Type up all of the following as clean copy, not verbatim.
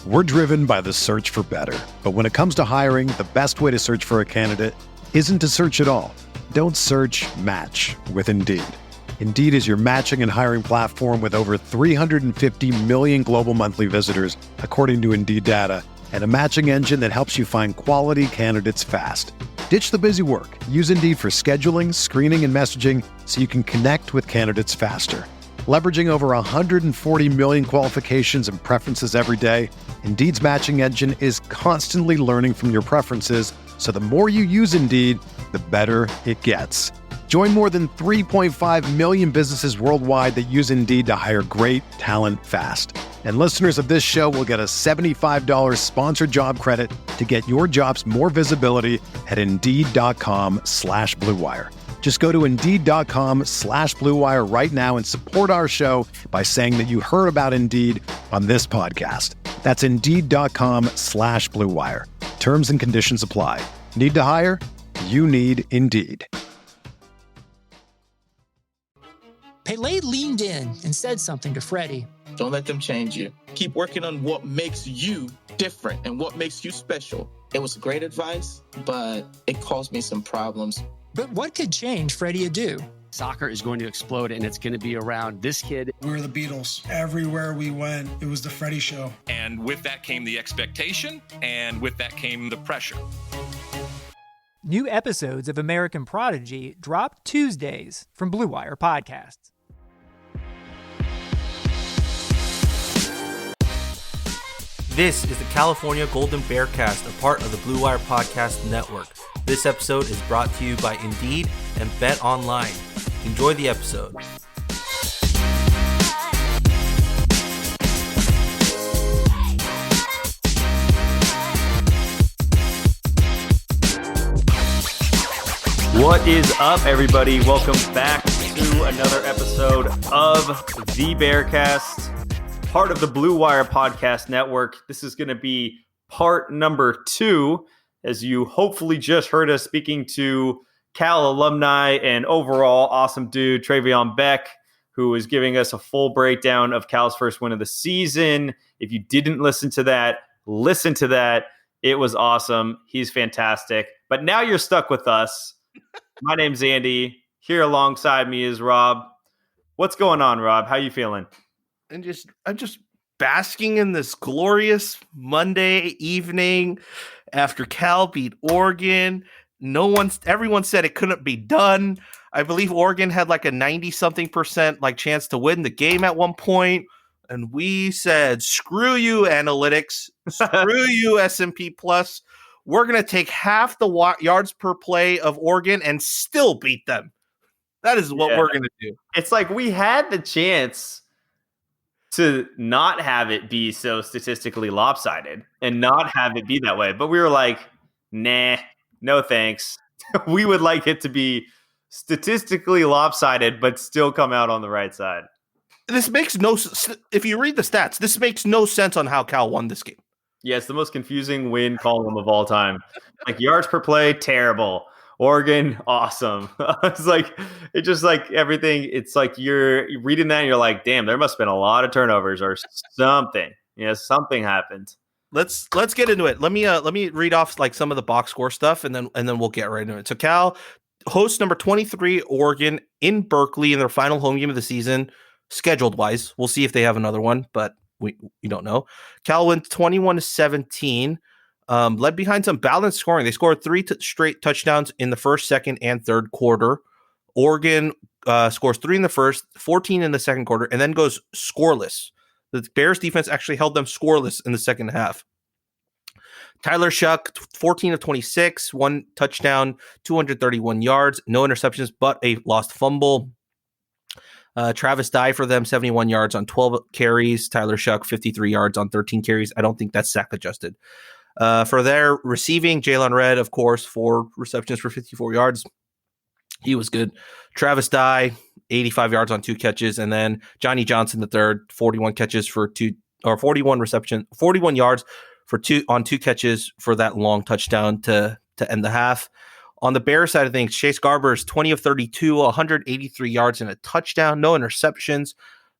We're driven by the search for better. But when it comes to hiring, the best way to search for a candidate isn't to search at all. Don't search, match with Indeed. Indeed is your matching and hiring platform with over 350 million global monthly visitors, according to Indeed data, and a matching engine that helps you find quality candidates fast. Ditch the busy work. Use Indeed for scheduling, screening, and messaging so you can connect with candidates faster. Leveraging over 140 million qualifications and preferences every day, Indeed's matching engine is constantly learning from your preferences, so the more you use Indeed, the better it gets. Join more than 3.5 million businesses worldwide that use Indeed to hire great talent fast. And listeners of this show will get a $75 sponsored job credit to get your jobs more visibility at Indeed.com/Blue Wire. Just go to Indeed.com/Blue Wire right now and support our show by saying that you heard about Indeed on this podcast. That's Indeed.com/Blue Wire. Terms and conditions apply. Need to hire? You need Indeed. Pele leaned in and said something to Freddie. Don't let them change you. Keep working on what makes you different and what makes you special. It was great advice, but it caused me some problems. But what could change Freddie Adu? Soccer is going to explode, and it's going to be around this kid. We were the Beatles. Everywhere we went, it was the Freddie Show. And with that came the expectation, and with that came the pressure. New episodes of American Prodigy drop Tuesdays from Blue Wire Podcasts. This is the California Golden Bearcast, a part of the Blue Wire Podcast Network. This episode is brought to you by Indeed and Bet Online. Enjoy the episode. What is up, everybody? Welcome back to another episode of the Bearcast, part of the Blue Wire Podcast Network. This is going to be part number 2, as you hopefully just heard us speaking to Cal alumni and overall awesome dude, Travion Beck, who is giving us a full breakdown of Cal's first win of the season. If you didn't listen to that, listen to that. It was awesome. He's fantastic. But now you're stuck with us. My name's Andy. Here alongside me is Rob. What's going on, Rob? How you feeling? I'm just basking in this glorious Monday evening after Cal beat Oregon. Everyone said it couldn't be done. I believe Oregon had like a 90-something% like chance to win the game at one point, and we said, "Screw you, analytics. Screw you, S&P Plus. We're going to take half the yards per play of Oregon and still beat them." That is what we're going to do. It's like we had the chance to not have it be so statistically lopsided and not have it be that way. But we were like, nah, no thanks. We would like it to be statistically lopsided, but still come out on the right side. This makes no sense. If you read the stats, this makes no sense on how Cal won this game. Yeah, it's the most confusing win column of all time. Like yards per play, terrible. Oregon, awesome. It's just like everything. It's like you're reading that and you're like, damn, there must have been a lot of turnovers or something. Yeah, something happened. Let's get into it. Let me read off like some of the box score stuff and then we'll get right into it. So Cal hosts number 23 Oregon in Berkeley in their final home game of the season, scheduled wise. We'll see if they have another one, but we don't know. Cal wins 21-17. Led behind some balanced scoring. They scored 3 straight touchdowns in the first, second, and third quarter. Oregon scores 3 in the first, 14 in the second quarter, and then goes scoreless. The Bears defense actually held them scoreless in the second half. Tyler Shuck, 14 of 26, 1 touchdown, 231 yards, no interceptions, but a lost fumble. Travis Dye for them, 71 yards on 12 carries. Tyler Shuck, 53 yards on 13 carries. I don't think that's sack adjusted. For their receiving, Jalen Redd, of course, 4 receptions for 54 yards. He was good. Travis Dye, 85 yards on 2 catches. And then Johnny Johnson, the third, 41 catches for 41 yards for 2 catches for that long touchdown to end the half. On the Bears side of things, Chase Garbers, 20 of 32, 183 yards and a touchdown, no interceptions.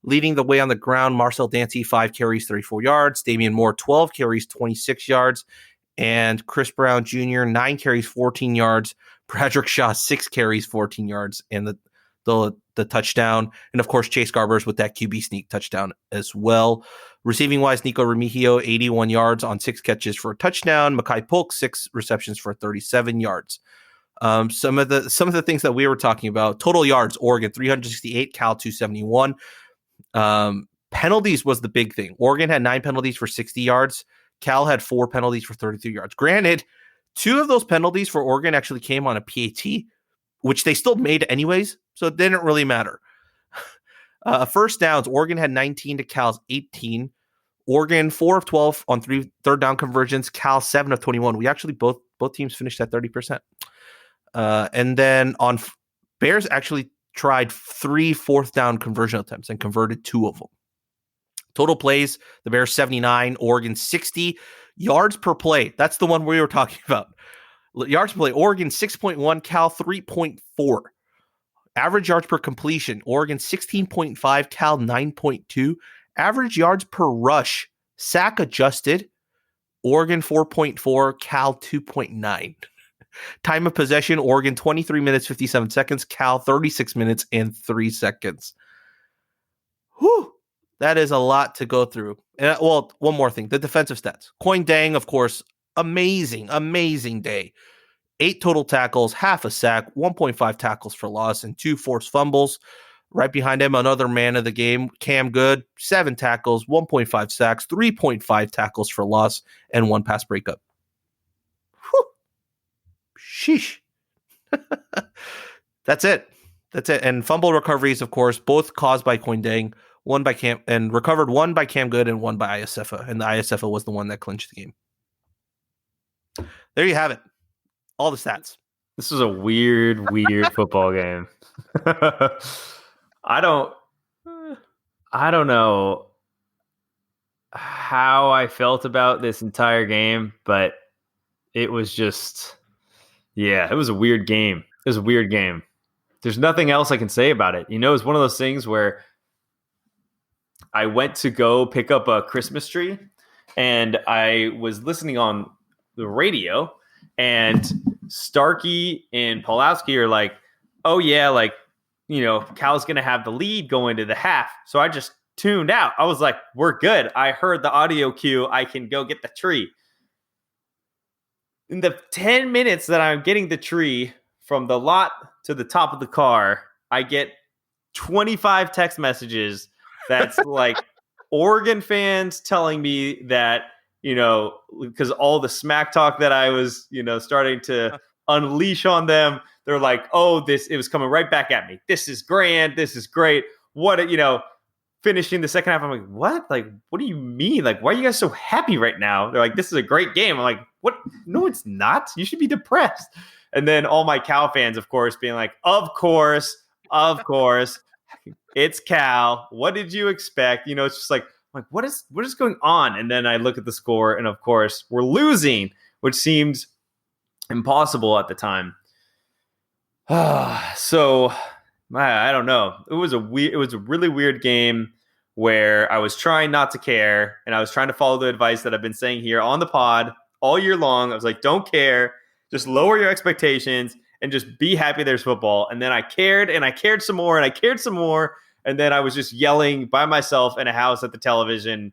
Leading the way on the ground, Marcel Dancy, 5 carries, 34 yards. Damian Moore, 12 carries, 26 yards. And Chris Brown Jr., 9 carries, 14 yards. Bradrick Shaw, 6 carries, 14 yards, and the touchdown. And, of course, Chase Garbers with that QB sneak touchdown as well. Receiving-wise, Nico Remigio, 81 yards on 6 catches for a touchdown. Makai Polk, 6 receptions for 37 yards. Some of the things that we were talking about, total yards, Oregon, 368, Cal, 271. Penalties was the big thing. Oregon had 9 penalties for 60 yards. Cal had 4 penalties for 33 yards. Granted, 2 of those penalties for Oregon actually came on a PAT, which they still made anyways, so it didn't really matter. First downs, Oregon had 19 to Cal's 18. Oregon 4 of 12 on 3 third down conversions. Cal 7 of 21. We actually both teams finished at 30%. And then on Bears actually tried 3 fourth down conversion attempts and converted 2 of them. Total plays, the Bears 79, Oregon 60. Yards per play, that's the one we were talking about. Yards per play, Oregon 6.1, Cal 3.4. Average yards per completion, Oregon 16.5, Cal 9.2. Average yards per rush, sack adjusted, Oregon 4.4, Cal 2.9. Time of possession, Oregon 23 minutes, 57 seconds, Cal 36 minutes and 3 seconds. Whew. That is a lot to go through. Well, one more thing, the defensive stats. Koin Dang, of course, amazing day. 8 total tackles, half a sack, 1.5 tackles for loss, and 2 forced fumbles. Right behind him, another man of the game, Cam Good, 7 tackles, 1.5 sacks, 3.5 tackles for loss, and 1 pass breakup. Whew. Sheesh. That's it. And fumble recoveries, of course, both caused by Koin Dang. One by Cam, and recovered 1 by Cam Good and 1 by Iosefa. And the Iosefa was the one that clinched the game. There you have it. All the stats. This was a weird football game. I don't know how I felt about this entire game, but it was just, it was a weird game. There's nothing else I can say about it. It's one of those things where I went to go pick up a Christmas tree and I was listening on the radio, and Starkey and Pulowski are like, oh yeah, like, Cal's going to have the lead going to the half. So I just tuned out. I was like, we're good. I heard the audio cue. I can go get the tree. In the 10 minutes that I'm getting the tree from the lot to the top of the car, I get 25 text messages that's like Oregon fans telling me that, because all the smack talk that I was, starting to unleash on them, they're like, oh, it was coming right back at me. This is grand. This is great. What, finishing the second half, I'm like, what? Like, what do you mean? Like, why are you guys so happy right now? They're like, this is a great game. I'm like, what? No, it's not. You should be depressed. And then all my Cal fans, of course, being like, of course, it's Cal. What did you expect? It's just like, what is going on? And then I look at the score, and of course, we're losing, which seems impossible at the time. So I don't know. It was a really weird game where I was trying not to care, and I was trying to follow the advice that I've been saying here on the pod all year long. I was like, don't care, just lower your expectations and just be happy there's football. And then I cared, and I cared some more, and I cared some more. And then I was just yelling by myself in a house at the television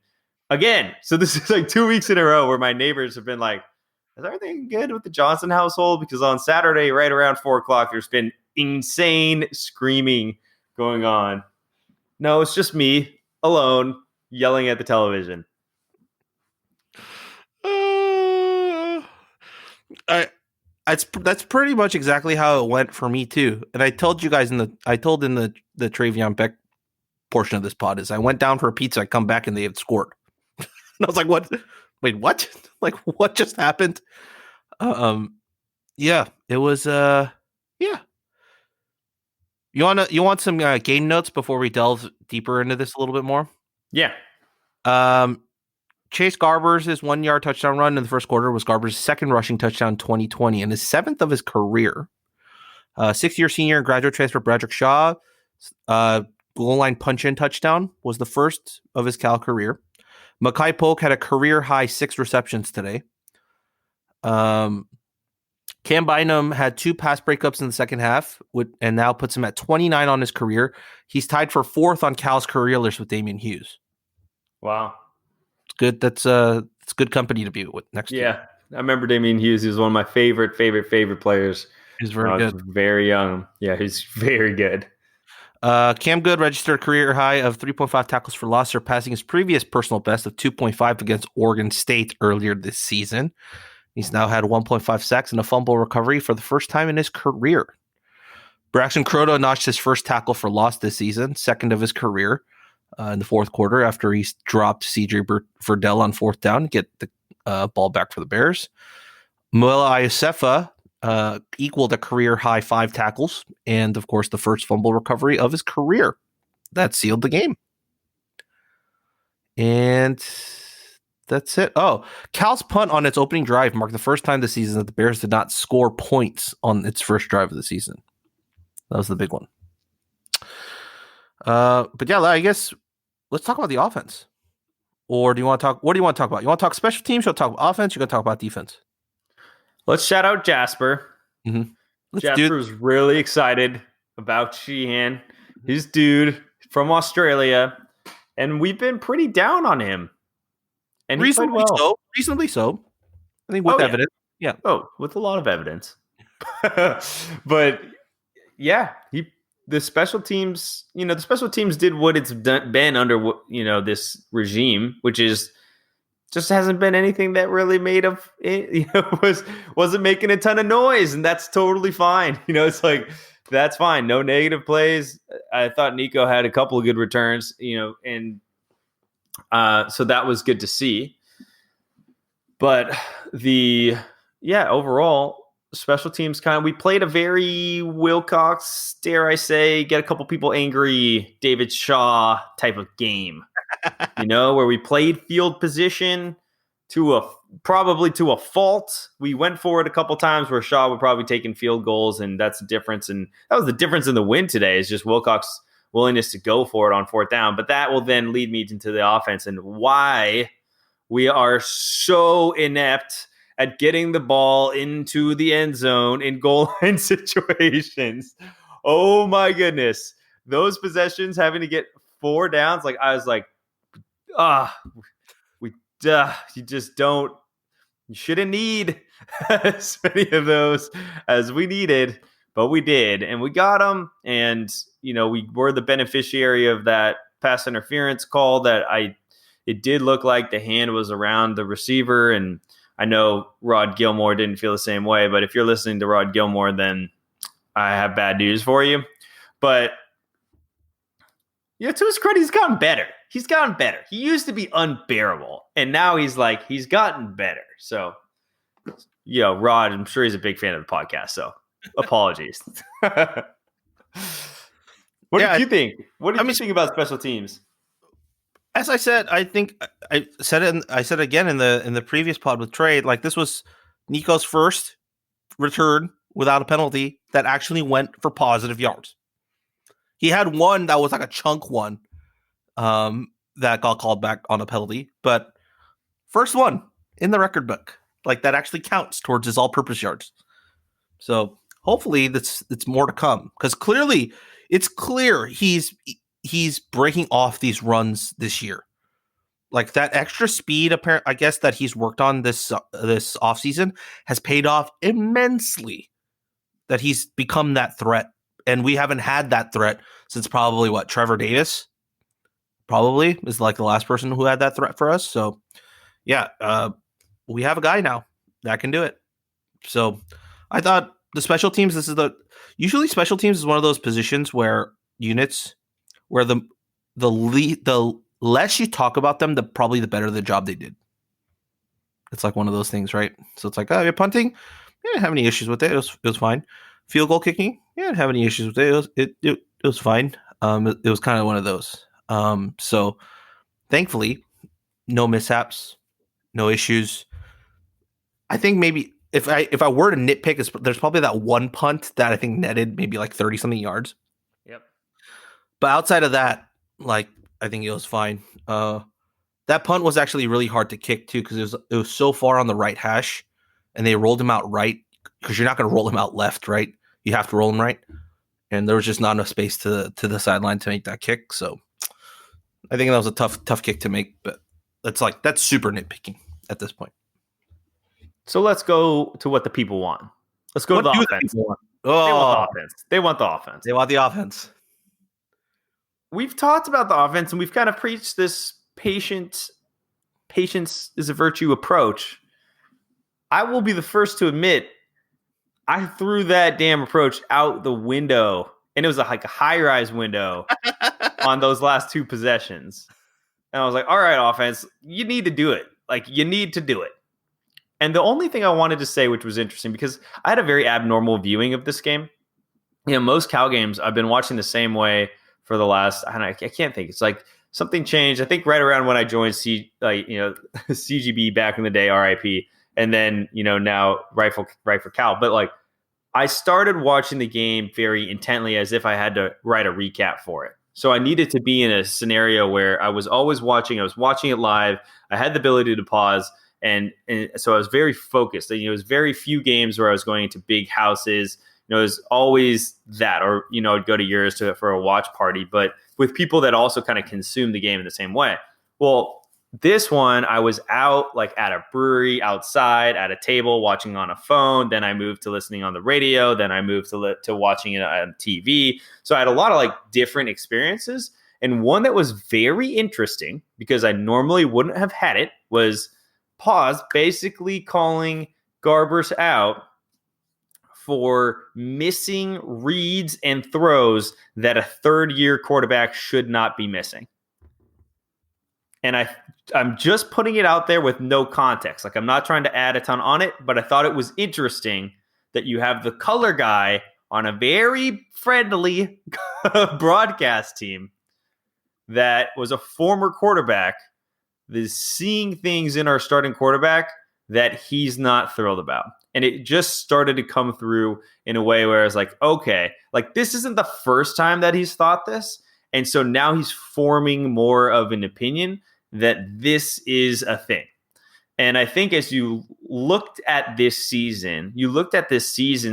again. So this is like 2 weeks in a row where my neighbors have been like, is everything good with the Johnson household? Because on Saturday, right around 4:00, there's been insane screaming going on. No, it's just me alone yelling at the television. That's pretty much exactly how it went for me too. And I told you guys in the Travion Beck portion of this pod is I went down for a pizza, I come back and they had scored. And I was like, what? Wait, what? Like, what just happened? Yeah, it was yeah. You want some game notes before we delve deeper into this a little bit more? Yeah. Chase Garbers' 1 yard touchdown run in the first quarter was Garbers' second rushing touchdown 2020 and his 7th of his career. 6-year senior and graduate transfer Bradrick Shaw goal line punch-in touchdown was the first of his Cal career. Makai Polk had a career-high 6 receptions today. Cam Bynum had 2 pass breakups in the second half, and now puts him at 29 on his career. He's tied for 4th on Cal's career list with Damian Hughes. Wow. It's good. It's good company to be with next year. I remember Damian Hughes. He was one of my favorite players. He's very good. Very young. Yeah, he's very good. Cam Good registered a career high of 3.5 tackles for loss, surpassing his previous personal best of 2.5 against Oregon State earlier this season. He's now had 1.5 sacks and a fumble recovery for the first time in his career. Braxton Croto notched his first tackle for loss this season, second of his career in the fourth quarter after he dropped CJ Verdell on 4th down to get the ball back for the Bears. Muela Iosefa equaled a career high 5 tackles and, of course, the first fumble recovery of his career. That sealed the game. And that's it. Oh, Cal's punt on its opening drive marked the first time this season that the Bears did not score points on its first drive of the season. That was the big one. But yeah, I guess let's talk about the offense. Or do you want to talk? What do you want to talk about? You want to talk special teams? You want to talk about offense? You're going to talk about defense. Let's shout out Jasper. Mm-hmm. Jasper was really excited about Sheehan, his dude from Australia, and we've been pretty down on him. And reasonably so. Reasonably so. I think with evidence. Yeah. Oh, with a lot of evidence. But yeah, the special teams did what it's been under this regime, which is just hasn't been anything that really made of it, wasn't making a ton of noise, and that's totally fine. It's like that's fine. No negative plays. I thought Nico had a couple of good returns, and so that was good to see. But overall special teams we played a very Wilcox, dare I say, get a couple people angry, David Shaw type of game, where we played field position probably to a fault. We went for it a couple times where Shaw would probably taking field goals, and that's the difference. And that was the difference in the win today, is just Wilcox's willingness to go for it on 4th down. But that will then lead me into the offense and why we are so inept at getting the ball into the end zone in goal line situations. Oh my goodness. Those possessions having to get 4 downs. I was like, you shouldn't need as many of those as we needed, but we did, and we got them. And, we were the beneficiary of that pass interference call that it did look like the hand was around the receiver. And I know Rod Gilmore didn't feel the same way, but if you're listening to Rod Gilmore, then I have bad news for you. But to his credit, he's gotten better. He used to be unbearable, and now he's gotten better. So, Rod, I'm sure he's a big fan of the podcast, so apologies. What did you think? What did you think about special teams? As I said, I think I said it. I said it again in the previous pod with Trey. This was Nico's first return without a penalty that actually went for positive yards. He had one that was like a chunk one that got called back on a penalty, but first one in the record book, that actually counts towards his all-purpose yards. So hopefully it's more to come, because clearly it's clear he's breaking off these runs this year. That extra speed, I guess, that he's worked on this offseason has paid off immensely, that he's become that threat. And we haven't had that threat since probably Trevor Davis probably is the last person who had that threat for us. So yeah, we have a guy now that can do it. So I thought the special teams, usually special teams is one of those positions where units where the less you talk about them, probably the better the job they did. It's one of those things, right? So it's you're punting. Yeah, I didn't have any issues with it. It was fine. Field goal kicking. Yeah, I didn't have any issues with it. It was fine. It was kind of one of those. So thankfully, no mishaps, no issues. I think maybe if I were to nitpick, there's probably that one punt that I think netted maybe 30 something yards. Yep. But outside of that, like I think it was fine. That punt was actually really hard to kick too because it was so far on the right hash, and they rolled him out right because you're not going to roll him out left, right? You have to roll him right, and there was just not enough space to the sideline to make that kick. So I think that was a tough kick to make, but that's super nitpicking at this point. So let's go to what the people want. Let's go to the offense. They want the offense. They want the offense. We've talked about the offense, and we've kind of preached this patience is a virtue approach. I will be the first to admit I threw that damn approach out the window, and it was like a high-rise window on those last two possessions. And I was like, all right, offense, you need to do it. Like, you need to do it. And the only thing I wanted to say, which was interesting, because I had a very abnormal viewing of this game. You know, most Cal games I've been watching the same way for the last, I can't think. It's like something changed. I think right around when I joined CGB back in the day, RIP. And then, now right for Cal. But like, I started watching the game very intently as if I had to write a recap for it. So I needed to be in a scenario where I was always watching. I was watching it live. I had the ability to pause. And so I was very focused. It was very few games where I was going into big houses. It was always that, or, I'd go to yours for a watch party, but with people that also kind of consume the game in the same way. Well, this one, I was out like at a brewery, outside at a table, watching on a phone. Then I moved to listening on the radio. Then I moved to watching it on TV. So I had a lot of like different experiences. And one that was very interesting, because I normally wouldn't have had it, was Pause basically calling Garbers out for missing reads and throws that a third-year quarterback should not be missing. And I'm just putting it out there with no context. Like, I'm not trying to add a ton on it, but I thought it was interesting that you have the color guy on a very friendly broadcast team that was a former quarterback is seeing things in our starting quarterback that he's not thrilled about. And it just started to come through in a way where I was like, okay, like this isn't the first time that he's thought this. And so now he's forming more of an opinion that this is a thing. And I think as you looked at this season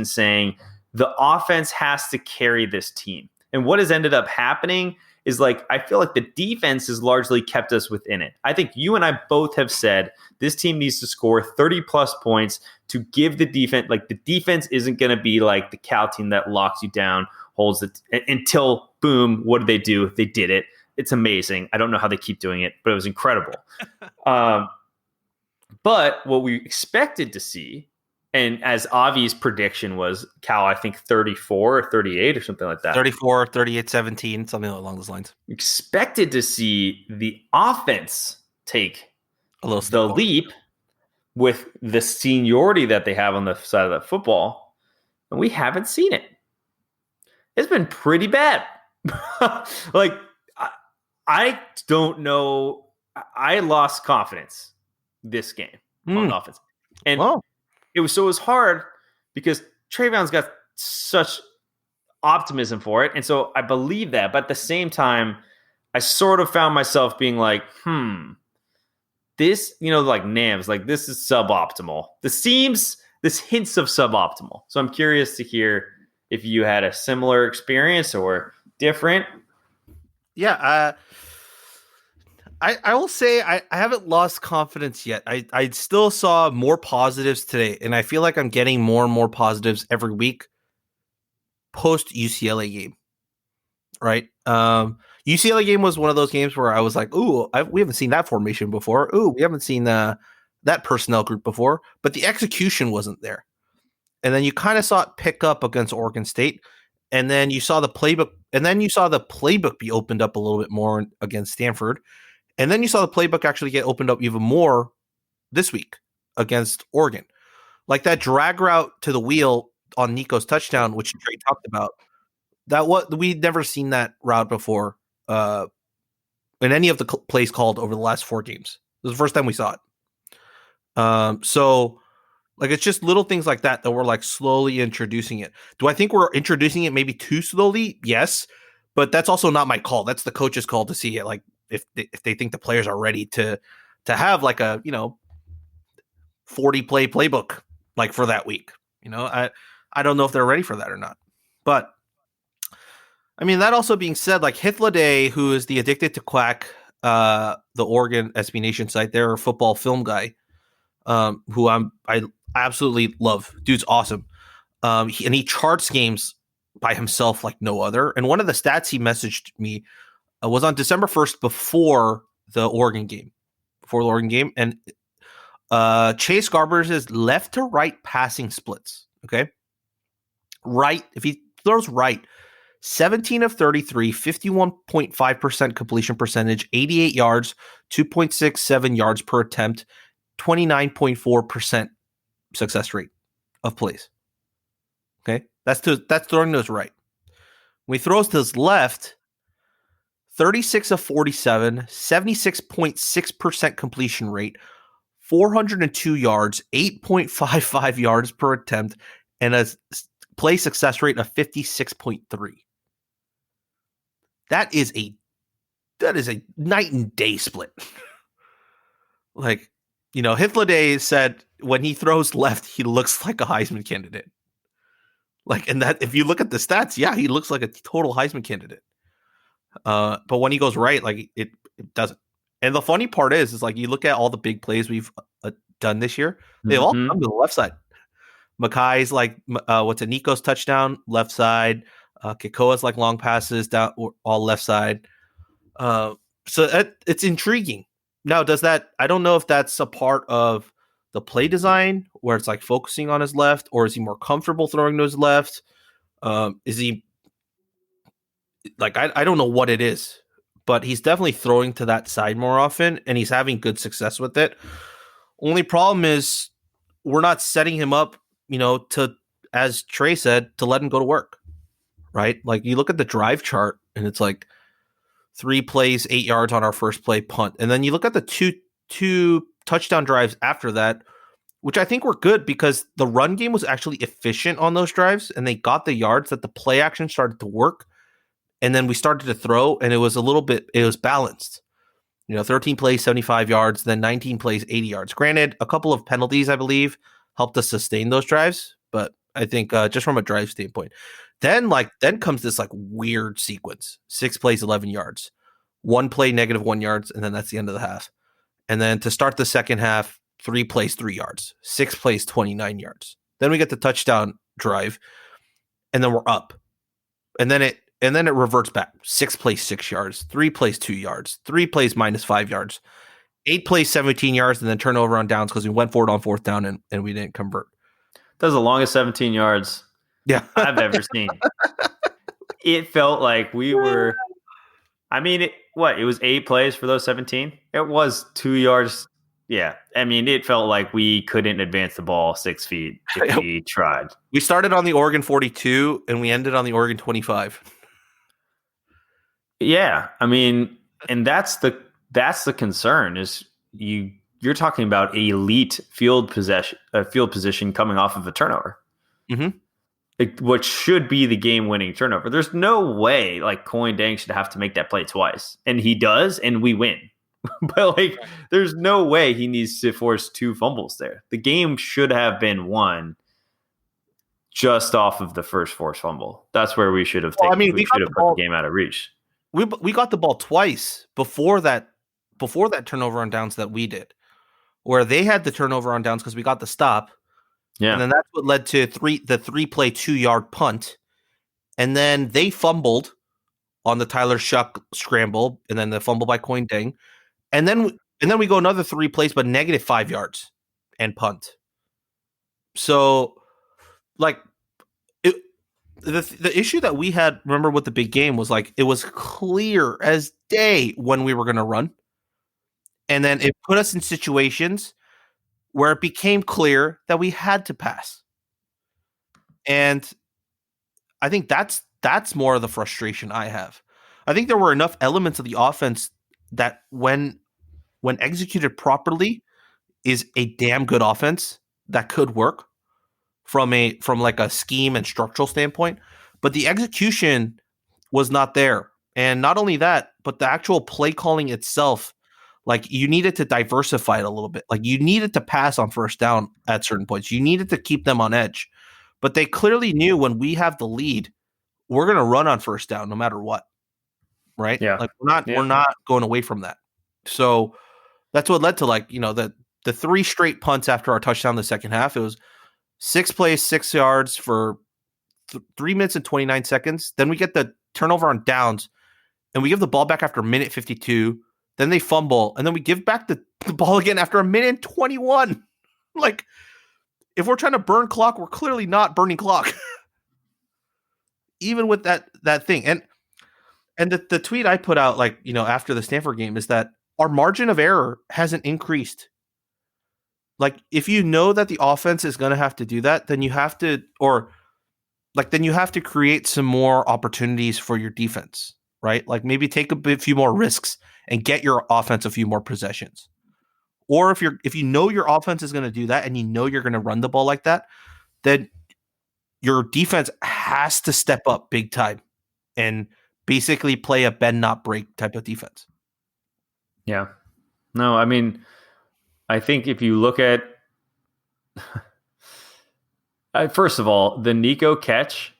saying the offense has to carry this team. And what has ended up happening is like, I feel like the defense has largely kept us within it. I think you and I both have said this team needs to score 30 plus points to give the defense, like the defense isn't going to be like the Cal team that locks you down, holds it until boom, what did they do? They did it. It's amazing. I don't know how they keep doing it, but it was incredible. But what we expected to see, and as Avi's prediction was, Cal, I think 34 or 38 or something like that. 34, 38, 17, something along those lines. Expected to see the offense take the leap with the seniority that they have on the side of the football, and we haven't seen it. It's been pretty bad. Like, I don't know. I lost confidence this game on offense. And it was hard because Trayvon's got such optimism for it. And so I believe that. But at the same time, I sort of found myself being like, this, like NAMS, like this is suboptimal. This hints of suboptimal. So I'm curious to hear if you had a similar experience or different. Yeah. I will say I haven't lost confidence yet. I still saw more positives today, and I feel like I'm getting more and more positives every week post UCLA game. Right? UCLA game was one of those games where I was like, "Ooh, we haven't seen that formation before. Ooh, we haven't seen that personnel group before." But the execution wasn't there, and then you kind of saw it pick up against Oregon State, and then you saw the playbook be opened up a little bit more against Stanford. And then you saw the playbook actually get opened up even more this week against Oregon. Like that drag route to the wheel on Nico's touchdown, which Trey talked about, we'd never seen that route before in any of the plays called over the last 4 games. It was the first time we saw it. So like it's just little things like that we're like slowly introducing it. Do I think we're introducing it maybe too slowly? Yes. But that's also not my call. That's the coach's call to see it. Like if they think the players are ready to have like a 40 play playbook like for that week. I don't know if they're ready for that or not. But I mean, that also being said, like Hythloday, who is the Addicted to Quack, the Oregon SB Nation site, their football film guy, who I absolutely love. Dude's awesome. He charts games by himself like no other. And one of the stats he messaged me was on December 1st before the Oregon game. And Chase Garbers' left to right passing splits. Okay. Right. If he throws right, 17 of 33, 51.5% completion percentage, 88 yards, 2.67 yards per attempt, 29.4% success rate of plays. Okay. That's throwing those right. When he throws to his left, 36 of 47, 76.6% completion rate, 402 yards, 8.55 yards per attempt, and a play success rate of 56.3. That is a night and day split. Like, Hythloday said when he throws left, he looks like a Heisman candidate. Like, and that if you look at the stats, yeah, he looks like a total Heisman candidate. But when he goes right, like it doesn't. And the funny part is like you look at all the big plays we've done this year, they've all come to the left side. Makai's like Nico's touchdown left side. Kikoa's like long passes down all left side. So it's intriguing. Now, I don't know if that's a part of the play design where it's like focusing on his left, or is he more comfortable throwing to his left? Is he like, I don't know what it is, but he's definitely throwing to that side more often and he's having good success with it. Only problem is we're not setting him up, to, as Trey said, to let him go to work, right? Like you look at the drive chart and it's like 3 plays, 8 yards on our first play punt. And then you look at the two touchdown drives after that, which I think were good because the run game was actually efficient on those drives and they got the yards that the play action started to work. And then we started to throw and it was balanced. 13 plays, 75 yards, then 19 plays, 80 yards. Granted, a couple of penalties, I believe, helped us sustain those drives. But I think just from a drive standpoint, then comes this like weird sequence: 6 plays, 11 yards, 1 play, -1 yards, and then that's the end of the half. And then to start the second half, 3 plays, 3 yards, 6 plays, 29 yards. Then we get the touchdown drive, and then we're up, and then it reverts back: 6 plays, 6 yards, 3 plays, 2 yards, 3 plays -5 yards, 8 plays, 17 yards, and then turnover on downs because we went for it on 4th down and we didn't convert. That was the longest 17 yards I've ever seen. It felt like we were. I mean, it was 8 plays for those 17. It was 2 yards. Yeah. I mean, it felt like we couldn't advance the ball 6 feet if we tried. We started on the Oregon 42 and we ended on the Oregon 25. Yeah. I mean, and that's the concern is you're talking about elite field position coming off of a turnover. Mm-hmm. What should be the game-winning turnover. There's no way like Coin Dang should have to make that play twice, and he does, and we win. But there's no way he needs to force 2 fumbles there. The game should have been won just off of the first forced fumble. That's where we should have taken. We should have put the game out of reach. We got the ball twice before that turnover on downs that we did, where they had the turnover on downs because we got the stop. Yeah. And then that's what led to the 3-play 2-yard punt. And then they fumbled on the Tyler Shuck scramble and then the fumble by Coin Dang. And then we go another 3 plays, but -5 yards and punt. So like the issue that we had, remember with the big game was like, it was clear as day when we were going to run. And then it put us in situations where it became clear that we had to pass. And I think that's more of the frustration I have. I think there were enough elements of the offense that when executed properly is a damn good offense that could work from like a scheme and structural standpoint. But the execution was not there. And not only that, but the actual play calling itself, like you needed to diversify it a little bit. Like you needed to pass on first down at certain points. You needed to keep them on edge. But they clearly knew when we have the lead, we're going to run on first down no matter what. Right? Yeah. Like we're not going away from that. So that's what led to the 3 straight punts after our touchdown in the second half. It was 6 plays, 6 yards for 3 minutes and 29 seconds. Then we get the turnover on downs and we give the ball back after a minute 52. Then they fumble and then we give back the ball again after a minute and 21. Like if we're trying to burn clock, we're clearly not burning clock. Even with that thing. And the tweet I put out after the Stanford game is that our margin of error hasn't increased. Like if you know that the offense is going to have to do that, then you have to create some more opportunities for your defense, right? Like maybe take a few more risks and get your offense a few more possessions. Or if you know your offense is going to do that and you know you're going to run the ball like that, then your defense has to step up big time and basically play a bend not break type of defense. Yeah. No, I mean, I think if you look at first of all, the Nico catch,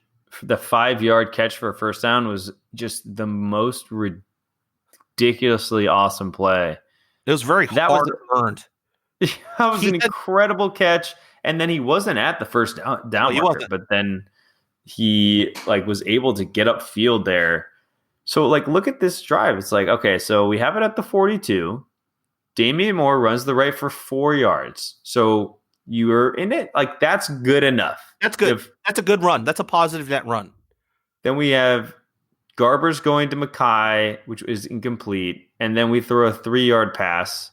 the 5-yard catch for a first down was just the most ridiculously awesome play. It was very hard earned. That was an incredible catch. And then he wasn't at the first down marker, but then he was able to get upfield there. So look at this drive. It's okay, so we have it at the 42. Damian Moore runs the right for 4 yards. So you're in it. That's good enough. That's good. That's a good run. That's a positive net run. Then we have Garbers going to Mackay, which is incomplete. And then we throw a 3-yard pass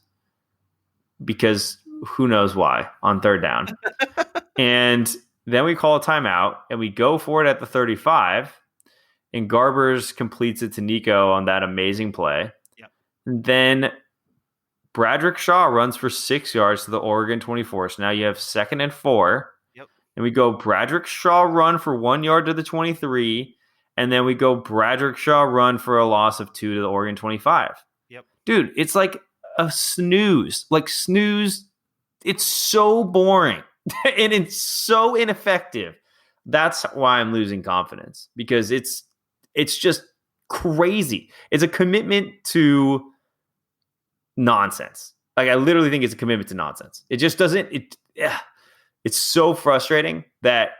because who knows why on third down. And then we call a timeout and we go for it at the 35. And Garbers completes it to Nico on that amazing play. Yep. And then Bradrick Shaw runs for 6 yards to the Oregon 24. So now you have 2nd and 4. Yep. And we go Bradrick Shaw run for 1 yard to the 23. And then we go Bradrick Shaw run for a loss of 2 to the Oregon 25. Yep. Dude, it's like a snooze. Snooze. It's so boring. And it's so ineffective. That's why I'm losing confidence. Because it's just crazy. It's a commitment to nonsense. I literally think it's a commitment to nonsense. It just doesn't. It's so frustrating that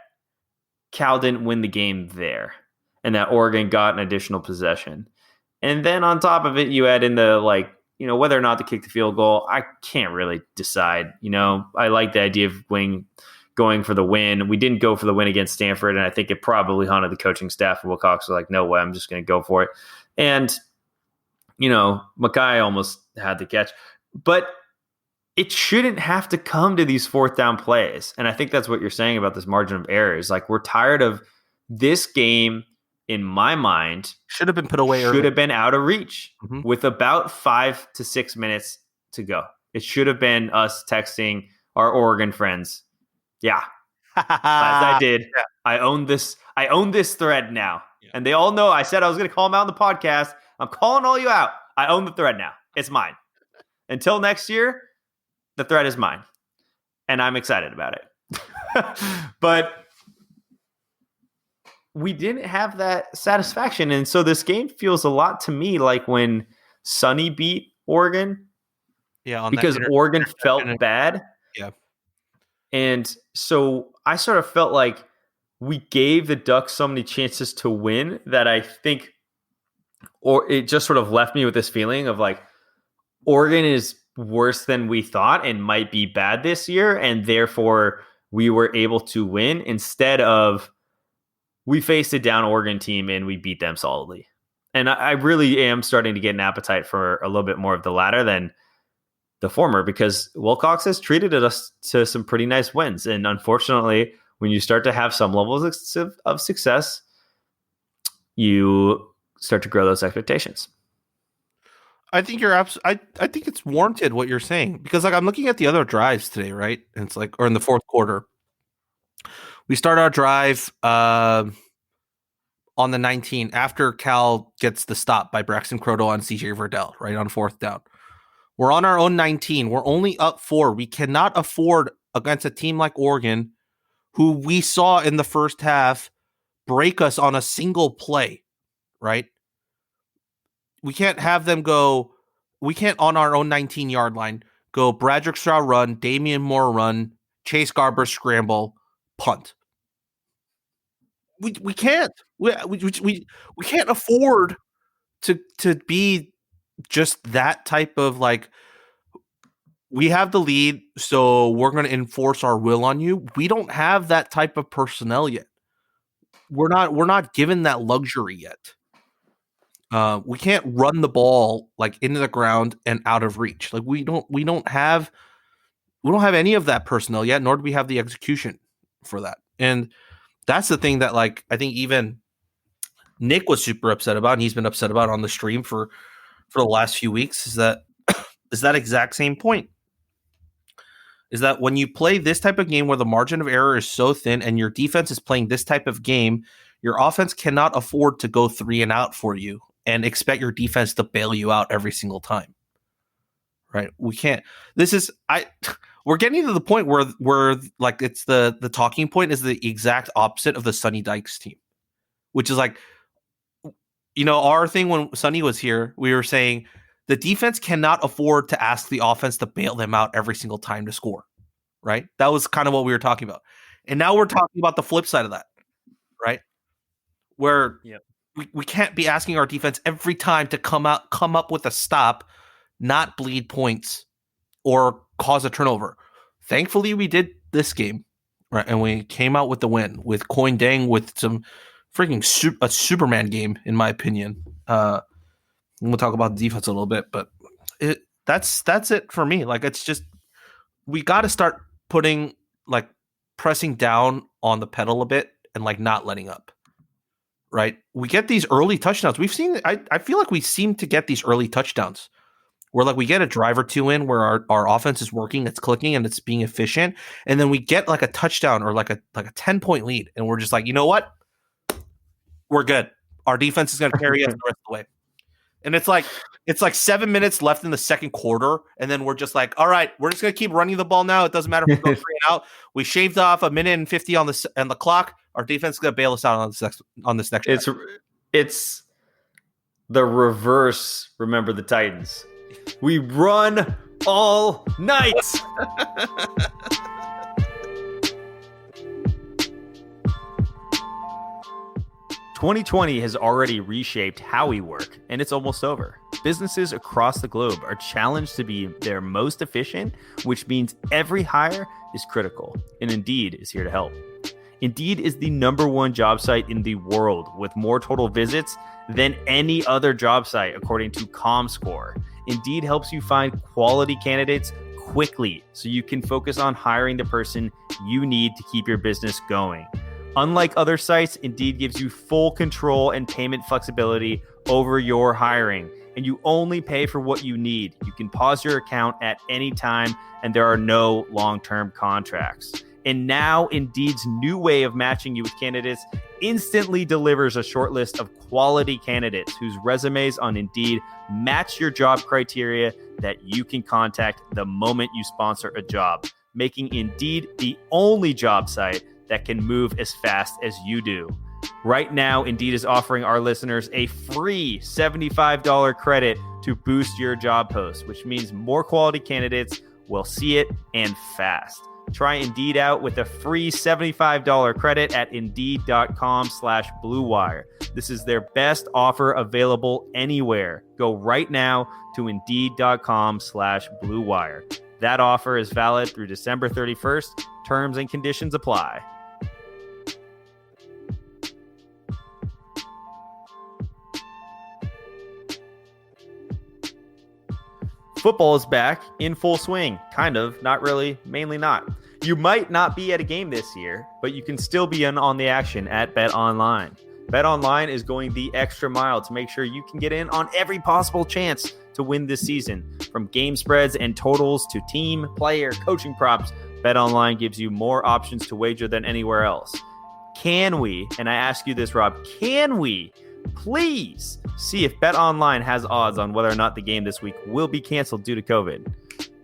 Cal didn't win the game there, and that Oregon got an additional possession. And then on top of it, you add in the whether or not to kick the field goal. I can't really decide. I like the idea of going for the win. We didn't go for the win against Stanford, and I think it probably haunted the coaching staff. And Wilcox was like, no way, I'm just going to go for it. And, Mackay almost had the catch. But it shouldn't have to come to these 4th down plays. And I think that's what you're saying about this margin of error is we're tired of this game, in my mind, should have been put away early. Should have been out of reach with about 5 to 6 minutes to go. It should have been us texting our Oregon friends. Yeah. As I did. Yeah. I own this thread now. Yeah. And they all know I said I was going to call them out on the podcast. I'm calling all you out. I own the thread now. It's mine. Until next year, the thread is mine. And I'm excited about it. But we didn't have that satisfaction. And so this game feels a lot to me like when Sonny beat Oregon. Yeah. Because Oregon felt bad. Yeah. And so I sort of felt like we gave the Ducks so many chances to win that I think, or it just sort of left me with this feeling of Oregon is worse than we thought and might be bad this year. And therefore we were able to win instead of we faced a down Oregon team and we beat them solidly. And I really am starting to get an appetite for a little bit more of the latter than the former, because Wilcox has treated us to some pretty nice wins. And unfortunately, when you start to have some levels of success, you start to grow those expectations. I think you're I think it's warranted what you're saying, because I'm looking at the other drives today, right? And it's or in the 4th quarter, we start our drive. on the 19 after Cal gets the stop by Braxton Croto on CJ Verdell, right on 4th down. We're on our own 19. We're only up 4. We cannot afford against a team like Oregon, who we saw in the first half break us on a single play, right? We can't have them go, we can't on our own 19-yard line go Bradrick Straw run, Damian Moore run, Chase Garbers scramble, punt. We can't. We can't afford to be just that type of like, we have the lead, so we're going to enforce our will on you. We don't have that type of personnel yet. We're not given that luxury yet. We can't run the ball like into the ground and out of reach. Like we don't have any of that personnel yet, nor do we have the execution for that. And that's the thing that like I think even Nick was super upset about, and he's been upset about on the stream for the last few weeks, is that exact same point. Is that when you play this type of game where the margin of error is so thin and your defense is playing this type of game, your offense cannot afford to go 3 and out for you and expect your defense to bail you out every single time. Right? We can't. We're getting to the point where like it's the talking point is the exact opposite of the Sonny Dykes team, which is like, our thing when Sonny was here, we were saying the defense cannot afford to ask the offense to bail them out every single time to score, right? That was kind of what we were talking about. And now we're talking about the flip side of that, right? Where we can't be asking our defense every time to come up with a stop, not bleed points or cause a turnover. Thankfully, we did this game, right? And we came out with the win with Coin Dang with some freaking a Superman game, in my opinion. We'll talk about the defense a little bit, but that's it for me. Like, it's just, we got to start pressing down on the pedal a bit and like not letting up, right? We get these early touchdowns. We've seen, I feel like we seem to get these early touchdowns where like we get a drive or two in where our offense is working, it's clicking and it's being efficient. And then we get like a touchdown or like a 10-point lead. And we're just like, you know what? We're good. Our defense is going to carry us the rest of the way. And it's like 7 minutes left in the second quarter, and then we're just like, all right, we're just gonna keep running the ball now. It doesn't matter if we go 3 and out. We shaved off 1:50 on the clock. Our defense is gonna bail us out on this next. It's the reverse. Remember the Titans. We run all night. 2020 has already reshaped how we work, and it's almost over. Businesses across the globe are challenged to be their most efficient, which means every hire is critical, and Indeed is here to help. Indeed is the #1 job site in the world with more total visits than any other job site, according to ComScore. Indeed helps you find quality candidates quickly so you can focus on hiring the person you need to keep your business going. Unlike other sites, Indeed gives you full control and payment flexibility over your hiring, and you only pay for what you need. You can pause your account at any time, and there are no long-term contracts. And now, Indeed's new way of matching you with candidates instantly delivers a short list of quality candidates whose resumes on Indeed match your job criteria that you can contact the moment you sponsor a job, making Indeed the only job site that can move as fast as you do. Right now, Indeed is offering our listeners a free $75 credit to boost your job post, which means more quality candidates will see it and fast. Try Indeed out with a free $75 credit at Indeed.com/Blue Wire. This is their best offer available anywhere. Go right now to Indeed.com/Blue Wire. That offer is valid through December 31st. Terms and conditions apply. Football is back in full swing. Kind of, not really, mainly not. You might not be at a game this year, but you can still be in on the action at BetOnline. BetOnline is going the extra mile to make sure you can get in on every possible chance to win this season. From game spreads and totals to team, player, coaching props, BetOnline gives you more options to wager than anywhere else. can we, and I ask you this, Rob, can we please see if Bet Online has odds on whether or not the game this week will be canceled due to COVID?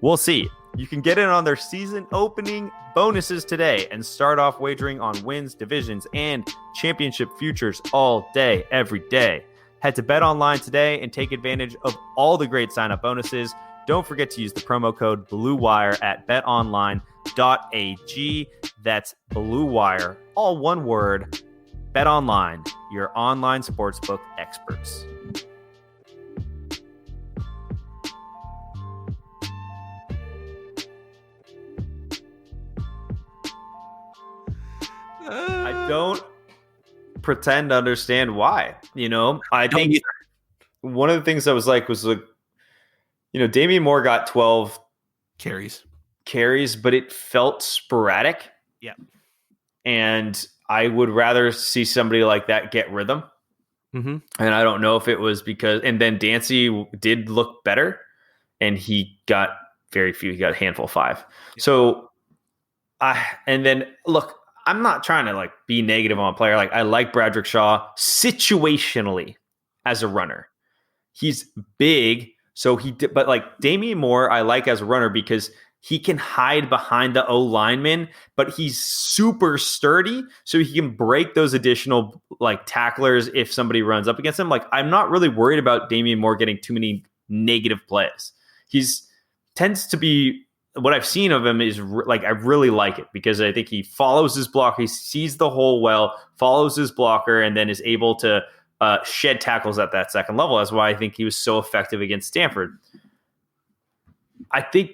We'll see. You can get in on their season opening bonuses today and start off wagering on wins, divisions, and championship futures all day, every day. Head to Bet Online today and take advantage of all the great sign-up bonuses. Don't forget to use the promo code BLUEWIRE at betonline.ag. That's BLUEWIRE, all one word. Bet Online, your online sportsbook experts. I don't pretend to understand why. I think one of the things I was like, Damian Moore got 12 carries, but it felt sporadic. Yeah. And I would rather see somebody like that get rhythm. Mm-hmm. And I don't know if it was because, and then Dancy did look better and he got very few. He got a handful, 5. Yeah. So and then look, I'm not trying to be negative on a player. I like Bradrick Shaw situationally as a runner. He's big. So but Damian Moore, I like as a runner because he can hide behind the O lineman, but he's super sturdy. So he can break those additional tacklers if somebody runs up against him. I'm not really worried about Damian Moore getting too many negative plays. Tends to be, what I've seen of him is I really like it because I think he follows his block. He sees the hole well, follows his blocker, and then is able to shed tackles at that second level. That's why I think he was so effective against Stanford. I think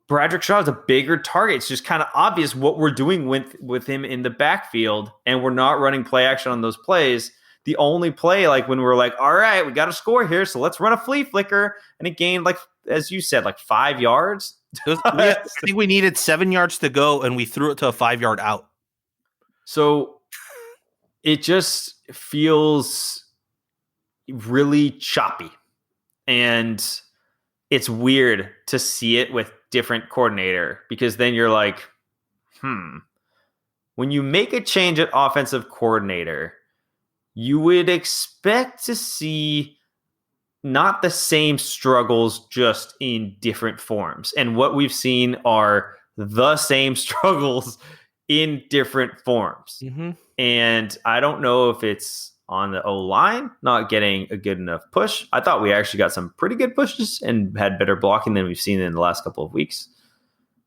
Bradrick Shaw is a bigger target. It's just kind of obvious what we're doing with him in the backfield, and we're not running play action on those plays. The only play, when we're all right, we got to score here, so let's run a flea flicker, and it gained, as you said, 5 yards. I think we needed 7 yards to go, and we threw it to a 5-yard out. So it just feels really choppy, and it's weird to see it with different coordinator because then you're when you make a change at offensive coordinator, you would expect to see not the same struggles, just in different forms. And what we've seen are the same struggles in different forms. Mm-hmm. And I don't know if it's on the O-line not getting a good enough push. I thought we actually got some pretty good pushes and had better blocking than we've seen in the last couple of weeks.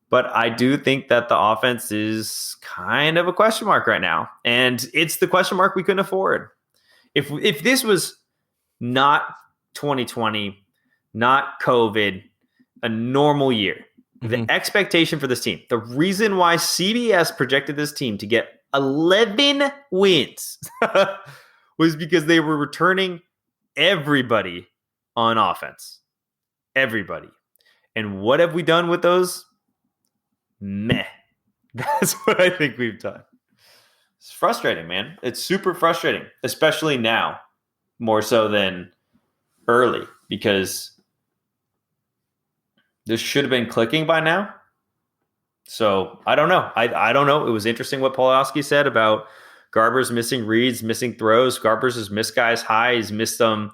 But I do think that the offense is kind of a question mark right now. And it's the question mark we couldn't afford. If this was not 2020, not COVID, a normal year, the expectation for this team, the reason why CBS projected this team to get 11 wins was because they were returning everybody on offense. Everybody. And what have we done with those? Meh. That's what I think we've done. It's frustrating, man. It's super frustrating, especially now, more so than early, because this should have been clicking by now. So I don't know. I don't know. It was interesting what Pawlowski said about Garbers missing reads, missing throws. Garbers has missed guys high. He's missed them,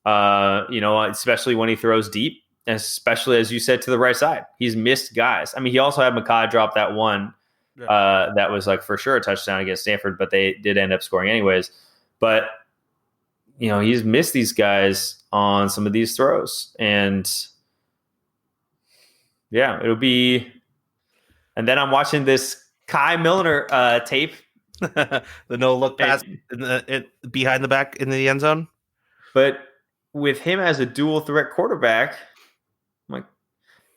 especially when he throws deep, and especially, as you said, to the right side. He's missed guys. I mean, he also had Makai drop that one that was for sure a touchdown against Stanford, but they did end up scoring anyways. But, he's missed these guys on some of these throws. And, yeah, it'll be – and then I'm watching this Kai Milner tape. The no-look pass behind the back in the end zone. But with him as a dual-threat quarterback,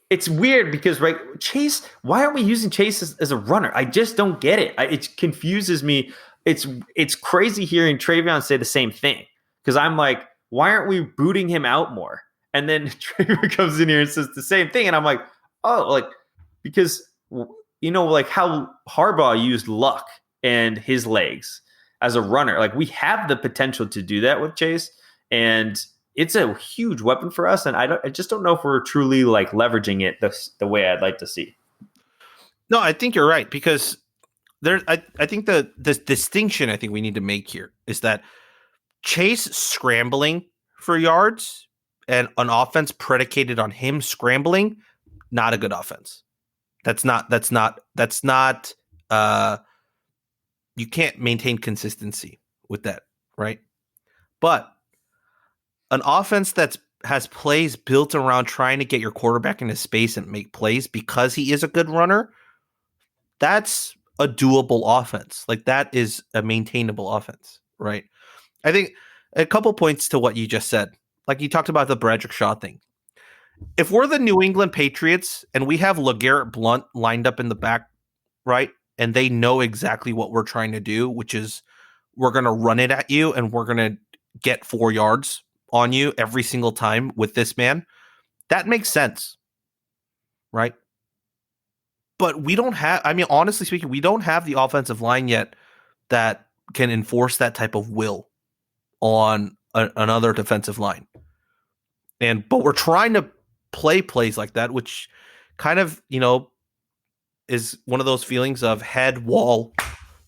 it's weird because, Chase, why aren't we using Chase as a runner? I just don't get it. It confuses me. It's crazy hearing Travion say the same thing because I'm why aren't we booting him out more? And then Travion comes in here and says the same thing. And I'm because, how Harbaugh used luck and his legs as a runner. We have the potential to do that with Chase, and it's a huge weapon for us. And I just don't know if we're truly leveraging it the way I'd like to see. No, I think you're right, because I think the distinction I think we need to make here is that Chase scrambling for yards and an offense predicated on him scrambling, not a good offense. That's not you can't maintain consistency with that, right? But an offense that has plays built around trying to get your quarterback into space and make plays because he is a good runner, that's a doable offense. Like that is a maintainable offense, right? I think a couple points to what you just said. Like you talked about the Bradrick Shaw thing. If we're the New England Patriots and we have LeGarrette Blount lined up in the back, right? And they know exactly what we're trying to do, which is we're going to run it at you and we're going to get 4 yards on you every single time with this man. That makes sense, right? But we don't have, I mean, honestly speaking, we don't have the offensive line yet that can enforce that type of will on another defensive line. But we're trying to play plays like that, which kind of, is one of those feelings of head wall,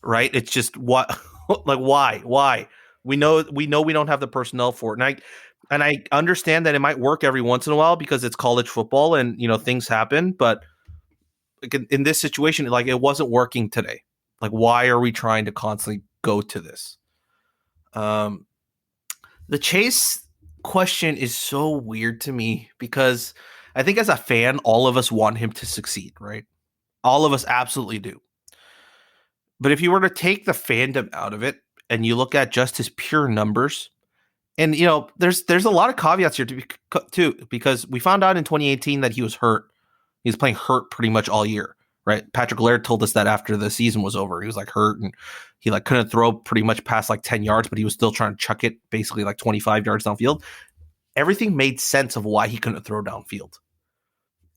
right? It's just what, like, why? We know we don't have the personnel for it. And I understand that it might work every once in a while because it's college football and, things happen, but in this situation, like it wasn't working today. Like, why are we trying to constantly go to this? The Chase question is so weird to me because I think as a fan, all of us want him to succeed, right? All of us absolutely do. But if you were to take the fandom out of it and you look at just his pure numbers, and there's a lot of caveats here too, because we found out in 2018 that he was hurt. He was playing hurt pretty much all year, right? Patrick Laird told us that after the season was over. He was like hurt and he like couldn't throw pretty much past like 10 yards, but he was still trying to chuck it basically like 25 yards downfield. Everything made sense of why he couldn't throw downfield.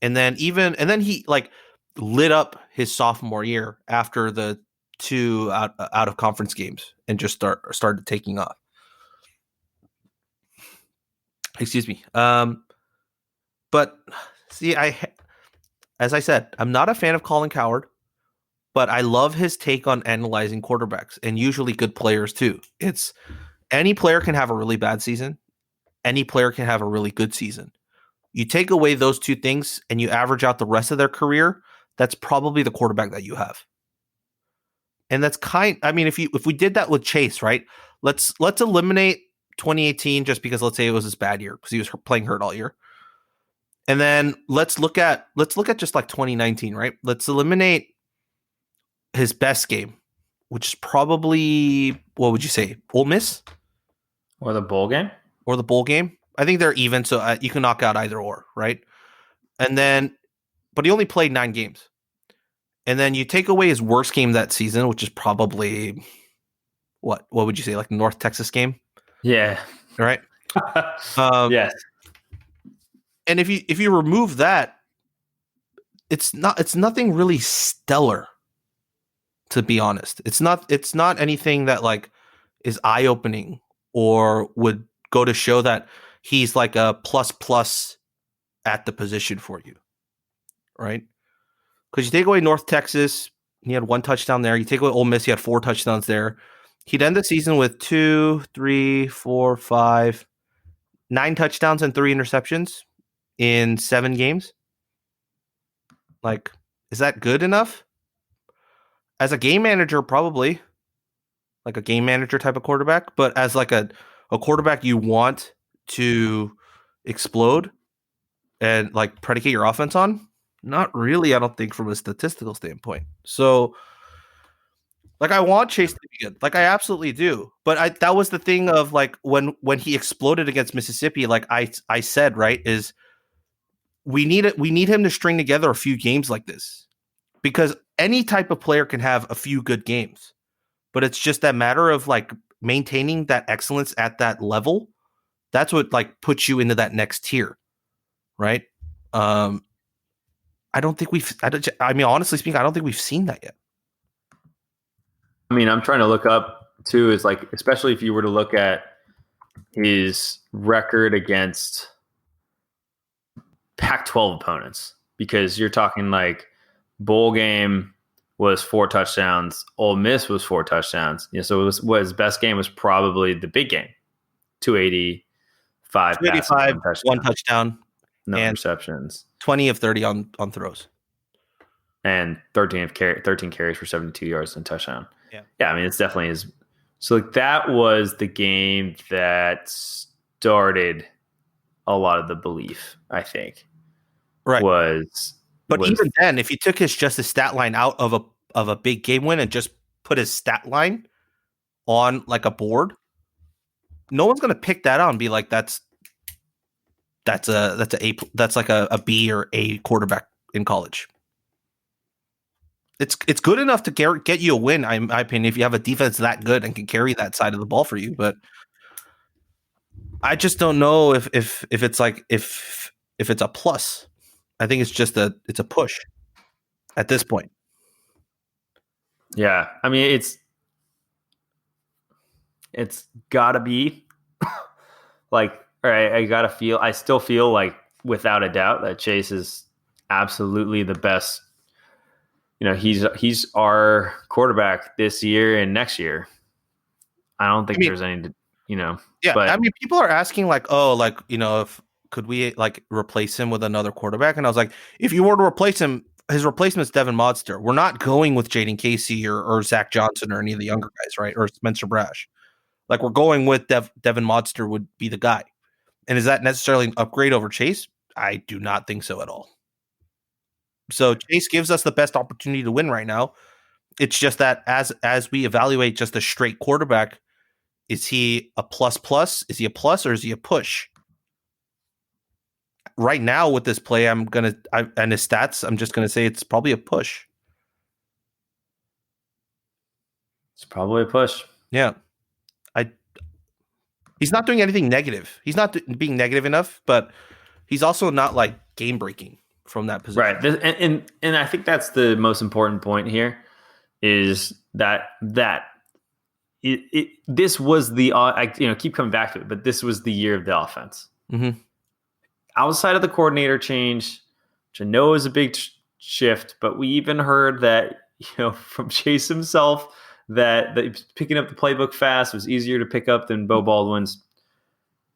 And then he like lit up his sophomore year after the 2 out of conference games and just started taking off. Excuse me. But see, as I said, I'm not a fan of Colin Cowherd, but I love his take on analyzing quarterbacks and usually good players too. It's any player can have a really bad season. Any player can have a really good season. You take away those two things and you average out the rest of their career, that's probably the quarterback that you have. And that's if we did that with Chase, right? Let's eliminate 2018 just because let's say it was his bad year because he was playing hurt all year. And then let's look at just like 2019, right? Let's eliminate his best game, which is probably, what would you say, Ole Miss? Or the bowl game? Or the bowl game. I think they're even, so you can knock out either or, right? And then, but he only played 9 games. And then you take away his worst game that season, which is probably, what would you say, like the North Texas game? Yeah. Right? Yes. And if you remove that, it's nothing really stellar, to be honest. It's not anything that like is eye-opening or would go to show that he's like a plus at the position for you, right? Because you take away North Texas, he had 1 touchdown there. You take away Ole Miss, he had 4 touchdowns there. He'd end the season with 2, 3, 4, 5, 9 touchdowns and 3 interceptions in 7 games. Like, is that good enough? As a game manager, probably. Like a game manager type of quarterback. But as like a quarterback you want to explode and like predicate your offense on, not really, I don't think, from a statistical standpoint. So, like, I want Chase to be good. Like, I absolutely do. But that was the thing of, like, when he exploded against Mississippi, like I said, right, is we need him to string together a few games like this. Because any type of player can have a few good games. But it's just that matter of, like, maintaining that excellence at that level. That's what, like, puts you into that next tier, right? I don't think honestly speaking, I don't think we've seen that yet. I mean, I'm trying to look up too, is like, especially if you were to look at his record against Pac-12 opponents, because you're talking like bowl game, was 4 touchdowns. Ole Miss was 4 touchdowns. So it was what his best game was probably the big game. 285 285, passing, one touchdown, no and interceptions. 20 of 30 on throws. And 13 carries for 72 yards and touchdown. Yeah. I mean, it's definitely his. So that was the game that started a lot of the belief, I think. Right. But was even then, if you took his stat line out of a big game win and just put his stat line on like a board, no one's going to pick that out and be like, that's like a B or A quarterback in college. It's good enough to get you a win, in my opinion, if you have a defense that good and can carry that side of the ball for you. But I just don't know if it's like if it's a plus. I think it's just it's a push at this point. Yeah, I mean it's gotta be like, all right, I still feel like without a doubt that Chase is absolutely the best. He's our quarterback this year and next year. I don't think there's any, Yeah, but I mean, people are asking like, oh, like, if could we like replace him with another quarterback? And I was like, if you were to replace him, his replacement is Devin Modster. We're not going with Jaden Casey or Zach Johnson or any of the younger guys, right? Or Spencer Brash. Like, we're going with Devin Modster would be the guy. And is that necessarily an upgrade over Chase? I do not think so at all. So Chase gives us the best opportunity to win right now. It's just that as we evaluate just a straight quarterback, is he a plus? Is he a plus or is he a push? Right now with this play, and his stats, I'm just gonna say it's probably a push. it's probably a push. Yeah, he's not doing anything negative. He's not being negative enough, but he's also not like game breaking from that position. Right. And I think that's the most important point here is that this was the I keep coming back to it, but this was the year of the offense. Mm-hmm. Outside of the coordinator change, which I know is a big shift, but we even heard that from Chase himself that picking up the playbook fast was easier to pick up than Bo Baldwin's.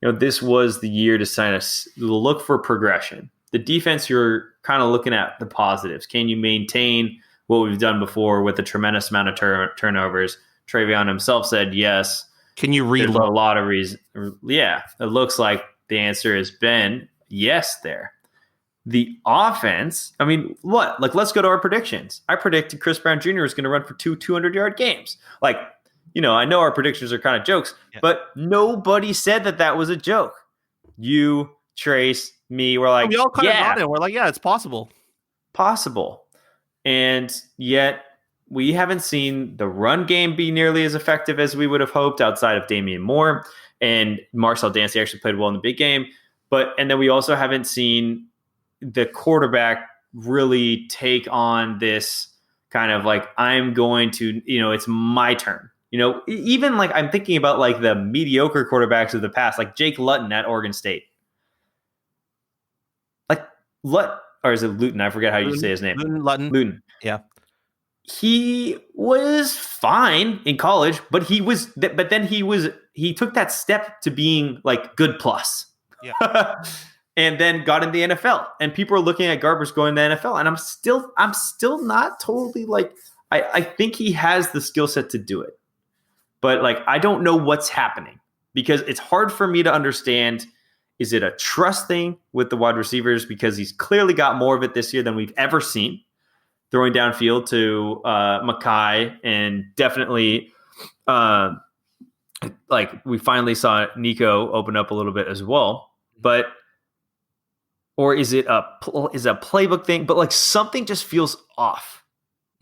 This was the year to look for progression. The defense, you're kind of looking at the positives. Can you maintain what we've done before with a tremendous amount of turnovers? Travion himself said yes. Can you reload? There's a lot of reasons. Yeah, it looks like the answer has been yes there. The offense, I mean, what? Like, let's go to our predictions. I predicted Chris Brown Jr. is going to run for 200-yard games. Like, I know our predictions are kind of jokes, but nobody said that was a joke. You, Trace, me, we're like, we all kind of got it. We're like, yeah, it's possible. And yet we haven't seen the run game be nearly as effective as we would have hoped outside of Damian Moore. And Marcel Dancy actually played well in the big game. And then we also haven't seen the quarterback really take on this kind of like, I'm going to, it's my turn. Even like I'm thinking about like the mediocre quarterbacks of the past, like Jake Luton at Oregon State. Or is it Luton? I forget how you say his name. Luton. Yeah. He was fine in college, but he took that step to being like good plus. Yeah. And then got in the NFL. And people are looking at Garbers going to the NFL. And I'm still not totally like, I think he has the skill set to do it. But like, I don't know what's happening because it's hard for me to understand. Is it a trust thing with the wide receivers? Because he's clearly got more of it this year than we've ever seen. Throwing downfield to Mackay and definitely like we finally saw Nico open up a little bit as well. But or is it a playbook thing? But like something just feels off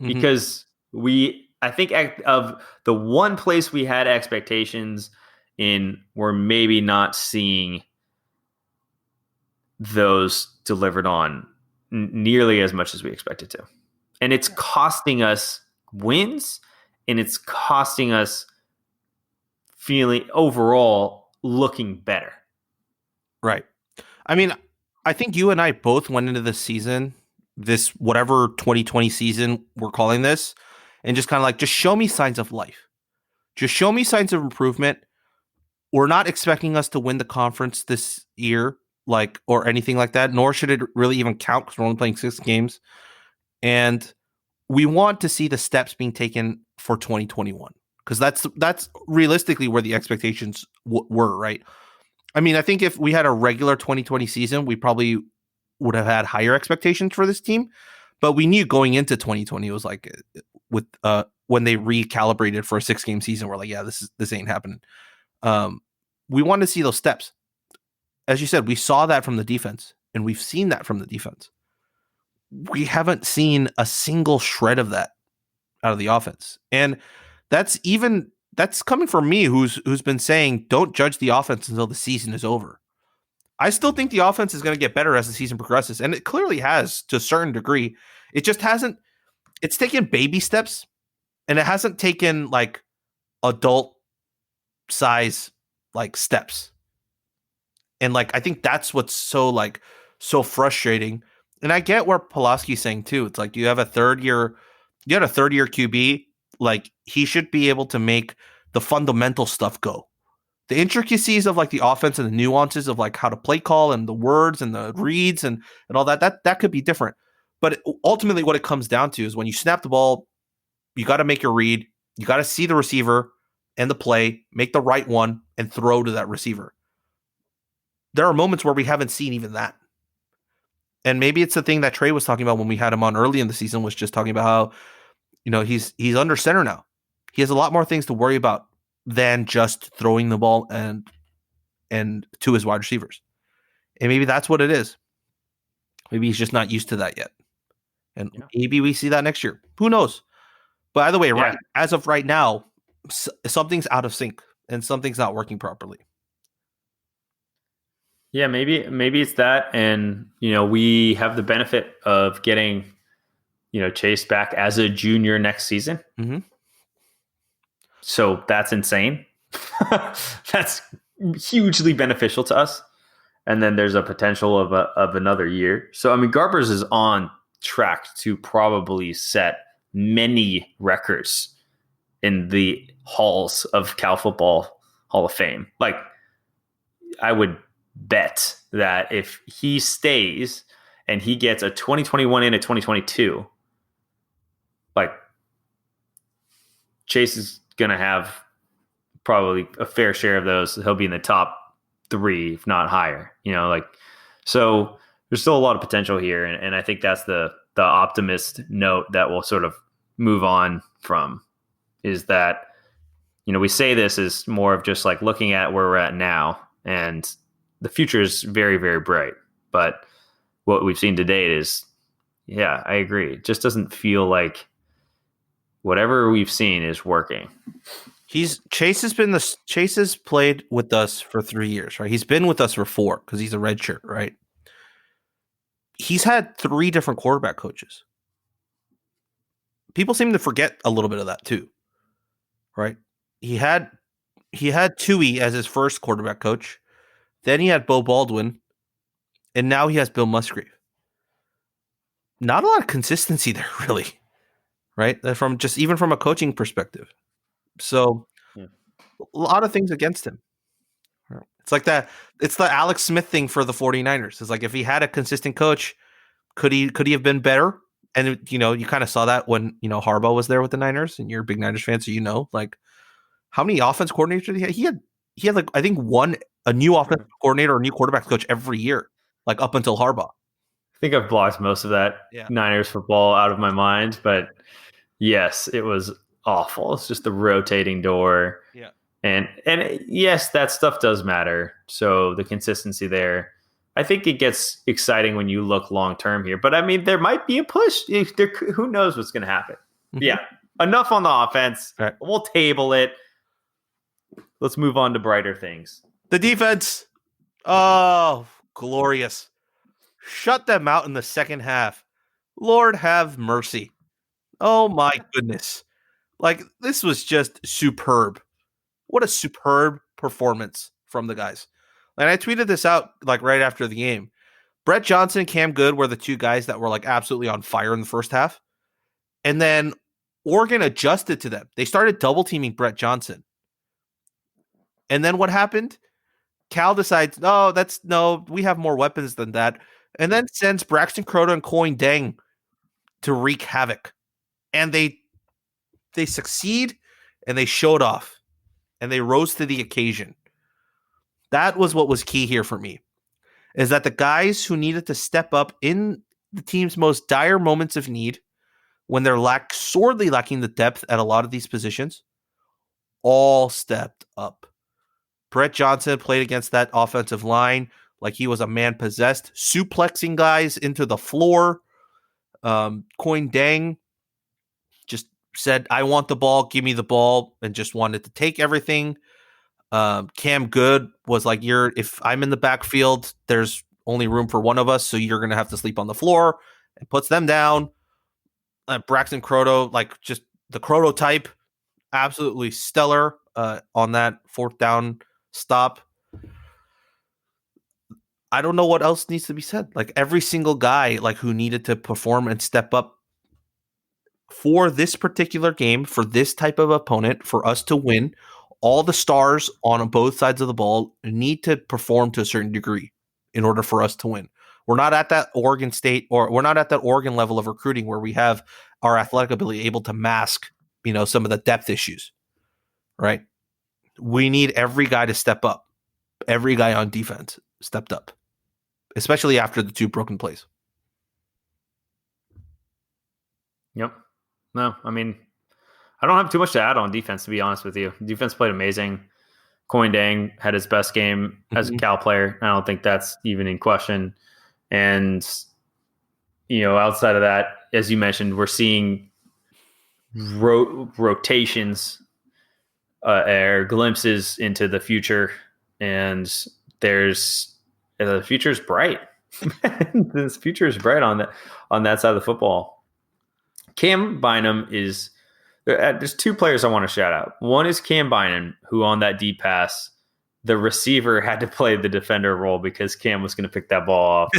because I think of the one place we had expectations in, we're maybe not seeing those delivered on nearly as much as we expected to. And it's costing us wins and it's costing us feeling overall looking better. Right. I mean, I think you and I both went into the season this whatever 2020 season we're calling this, and just kind of like, just show me signs of life. Just show me signs of improvement. We're not expecting us to win the conference this year, like, or anything like that, nor should it really even count because we're only playing 6 games. And we want to see the steps being taken for 2021 because that's realistically where the expectations were, right? I mean, I think if we had a regular 2020 season, we probably would have had higher expectations for this team. But we knew going into 2020, it was like with when they recalibrated for a 6-game season, we're like, yeah, this ain't happening. We want to see those steps. As you said, we saw that from the defense, and we've seen that from the defense. We haven't seen a single shred of that out of the offense. And that's coming from me who's been saying don't judge the offense until the season is over. I still think the offense is going to get better as the season progresses, and it clearly has to a certain degree. It just hasn't. It's taken baby steps, and it hasn't taken like adult size like steps. And like I think that's what's so frustrating. And I get where Pulaski's saying too. It's like you had a third year QB, like he should be able to make the fundamental stuff go. The intricacies of like the offense and the nuances of like how to play call and the words and the reads and all that could be different. But ultimately what it comes down to is when you snap the ball, you got to make your read, you got to see the receiver and the play, make the right one and throw to that receiver. There are moments where we haven't seen even that. And maybe it's the thing that Trey was talking about when we had him on early in the season, was just talking about how, you know, he's under center now. He has a lot more things to worry about than just throwing the ball and to his wide receivers. And maybe that's what it is. Maybe he's just not used to that yet. And maybe we see that next year. Who knows? But either way, right, as of right now, something's out of sync and something's not working properly. Yeah, maybe it's that. And, you know, we have the benefit of getting, you know, Chase back as a junior next season. Mm-hmm. So that's insane. That's hugely beneficial to us. And then there's a potential of another year. So, I mean, Garbers is on track to probably set many records in the halls of Cal Football Hall of Fame. Like, I would bet that if he stays and he gets a 2021 and a 2022, like, Chase is going to have probably a fair share of those. He'll be in the top 3, if not higher, you know, like, so there's still a lot of potential here. And I think that's the optimist note that we'll sort of move on from, is that, you know, we say this is more of just like looking at where we're at now, and the future is very, very bright. But what we've seen to date is, yeah, I agree. It just doesn't feel like whatever we've seen is working. Chase has played with us for 3 years, right? He's been with us for 4 because he's a redshirt, right? He's had 3 different quarterback coaches. People seem to forget a little bit of that too, right? He had Tui as his first quarterback coach. Then he had Bo Baldwin, and now he has Bill Musgrave. Not a lot of consistency there, really, right? Even from a coaching perspective. So a lot of things against him. It's like that. It's the Alex Smith thing for the 49ers. It's like, if he had a consistent coach, could he have been better? And, you know, you kind of saw that when, you know, Harbaugh was there with the Niners, and you're a big Niners fan, so you know, like, how many offense coordinators did he have? He had like, I think a new offensive coordinator or a new quarterback coach every year, like up until Harbaugh. I think I've blocked most of that Niners football out of my mind, but yes, it was awful. It's just the rotating door. Yeah. And yes, that stuff does matter. So the consistency there, I think it gets exciting when you look long term here. But I mean, there might be a push. Who knows what's going to happen? Mm-hmm. Yeah. Enough on the offense. Right. We'll table it. Let's move on to brighter things. The defense. Oh, glorious. Shut them out in the second half. Lord have mercy. Oh my goodness. Like, this was just superb. What a superb performance from the guys. And I tweeted this out like right after the game. Brett Johnson and Cam Good were the two guys that were like absolutely on fire in the first half. And then Oregon adjusted to them. They started double teaming Brett Johnson. And then what happened? Cal decides, we have more weapons than that. And then sends Braxton Crota and Coin Deng to wreak havoc. And they succeed, and they showed off, and they rose to the occasion. That was what was key here for me, is that the guys who needed to step up in the team's most dire moments of need, when they're sorely lacking the depth at a lot of these positions, all stepped up. Brett Johnson played against that offensive line like he was a man possessed, suplexing guys into the floor. Coin Deng just said, I want the ball, give me the ball, and just wanted to take everything. Cam Good was like, if I'm in the backfield, there's only room for one of us, so you're going to have to sleep on the floor, and puts them down. Braxton Crota, like just the Crota type, absolutely stellar on that fourth down stop. I don't know what else needs to be said. Like every single guy like who needed to perform and step up for this particular game, for this type of opponent, for us to win, all the stars on both sides of the ball need to perform to a certain degree in order for us to win. We're not at that Oregon State, or we're not at that Oregon level of recruiting where we have our athletic ability able to mask, some of the depth issues, right? We need every guy to step up. Every guy on defense stepped up, especially after the two broken plays. Yep. No, I mean, I don't have too much to add on defense, to be honest with you. Defense played amazing. Coin Deng had his best game as a Cal player. I don't think that's even in question. And, outside of that, as you mentioned, we're seeing rotations or glimpses into the future. And the future is bright. This future is bright on that side of the football. Cam Bynum there's two players I want to shout out. One is Cam Bynum, who on that deep pass, the receiver had to play the defender role because Cam was going to pick that ball off.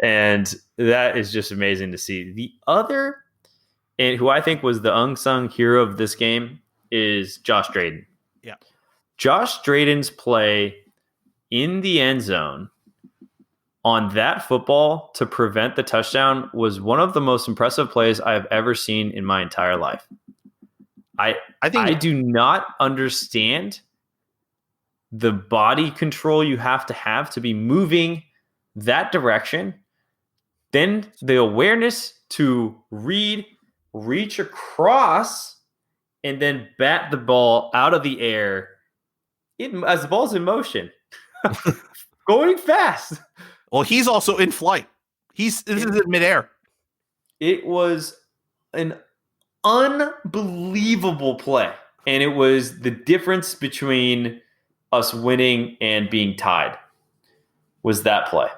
And that is just amazing to see. The other, and who I think was the unsung hero of this game, is Josh Drayden. Yeah. Josh Drayden's play in the end zone on that football to prevent the touchdown was one of the most impressive plays I have ever seen in my entire life. I do not understand the body control you have to be moving that direction. Then the awareness to reach across, and then bat the ball out of the air as the ball's in motion, going fast. Well, he's also in flight. This is in midair. It was an unbelievable play. And it was the difference between us winning and being tied was that play.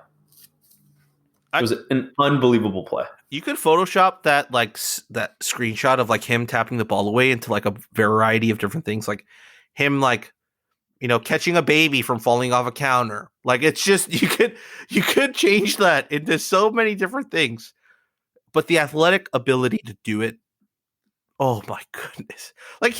It was an unbelievable play. You could Photoshop that that screenshot of like him tapping the ball away into like a variety of different things, like him catching a baby from falling off a counter. Like it's just you could change that into so many different things. But the athletic ability to do it, oh my goodness. Like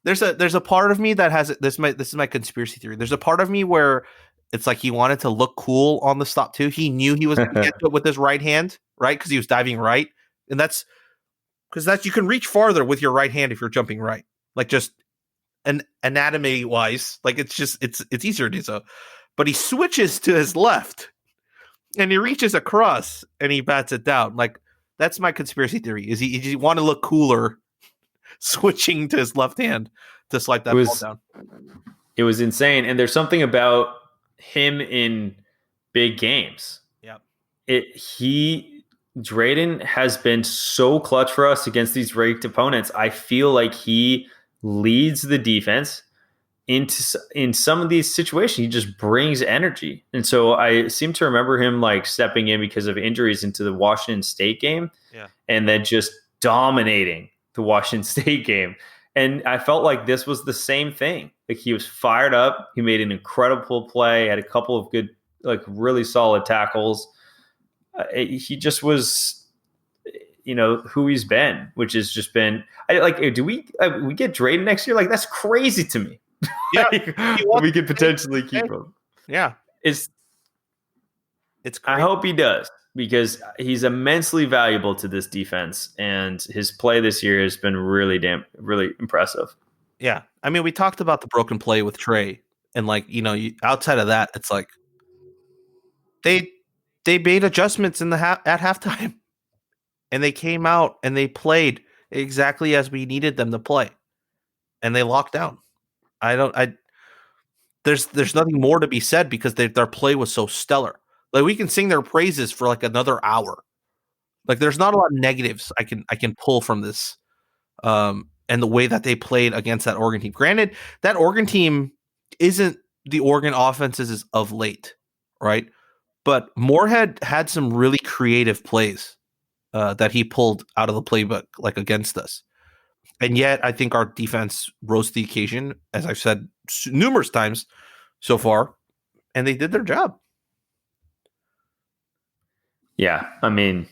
there's a part of me that has this is my conspiracy theory. There's a part of me where it's like he wanted to look cool on the stop too. He knew he was going to get to it with his right hand, right? Because he was diving right. And that's because you can reach farther with your right hand if you're jumping right. Like just anatomy wise, like it's easier to do so. But he switches to his left and he reaches across and he bats it down. Like that's my conspiracy theory, is he want to look cooler switching to his left hand to slide that ball down. It was insane. And there's something about him in big games. Yeah. Drayden has been so clutch for us against these ranked opponents. I feel like he leads the defense in some of these situations. He just brings energy. And so I seem to remember him like stepping in because of injuries into the Washington State game, and then just dominating the Washington State game. And I felt like this was the same thing. Like he was fired up. He made an incredible play, had a couple of good like really solid tackles. He just was, who he's been, which has just been do we get Drayden next year? Like, that's crazy to me. Yeah, we could potentially keep him. Yeah, It's great. I hope he does, because he's immensely valuable to this defense, and his play this year has been really impressive. Yeah, I mean, we talked about the broken play with Trey, and outside of that, it's like they made adjustments at halftime, and they came out and they played exactly as we needed them to play, and they locked down. There's nothing more to be said, because their play was so stellar. Like, we can sing their praises for like another hour. Like, there's not a lot of negatives I can pull from this, and the way that they played against that Oregon team. Granted, that Oregon team isn't the Oregon offenses of late, right? But Moorhead had some really creative plays that he pulled out of the playbook, like against us. And yet, I think our defense rose to the occasion, as I've said numerous times so far, and they did their job. Yeah, I mean,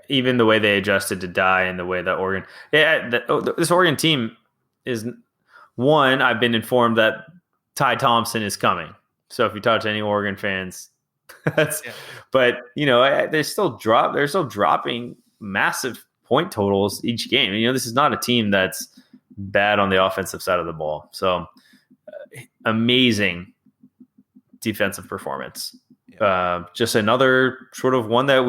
even the way they adjusted to die, and the way that Oregon, this Oregon team is one. I've been informed that Ty Thompson is coming. So if you talk to any Oregon fans, but they're still dropping massive point totals each game. This is not a team that's bad on the offensive side of the ball. So amazing defensive performance. Just another sort of one that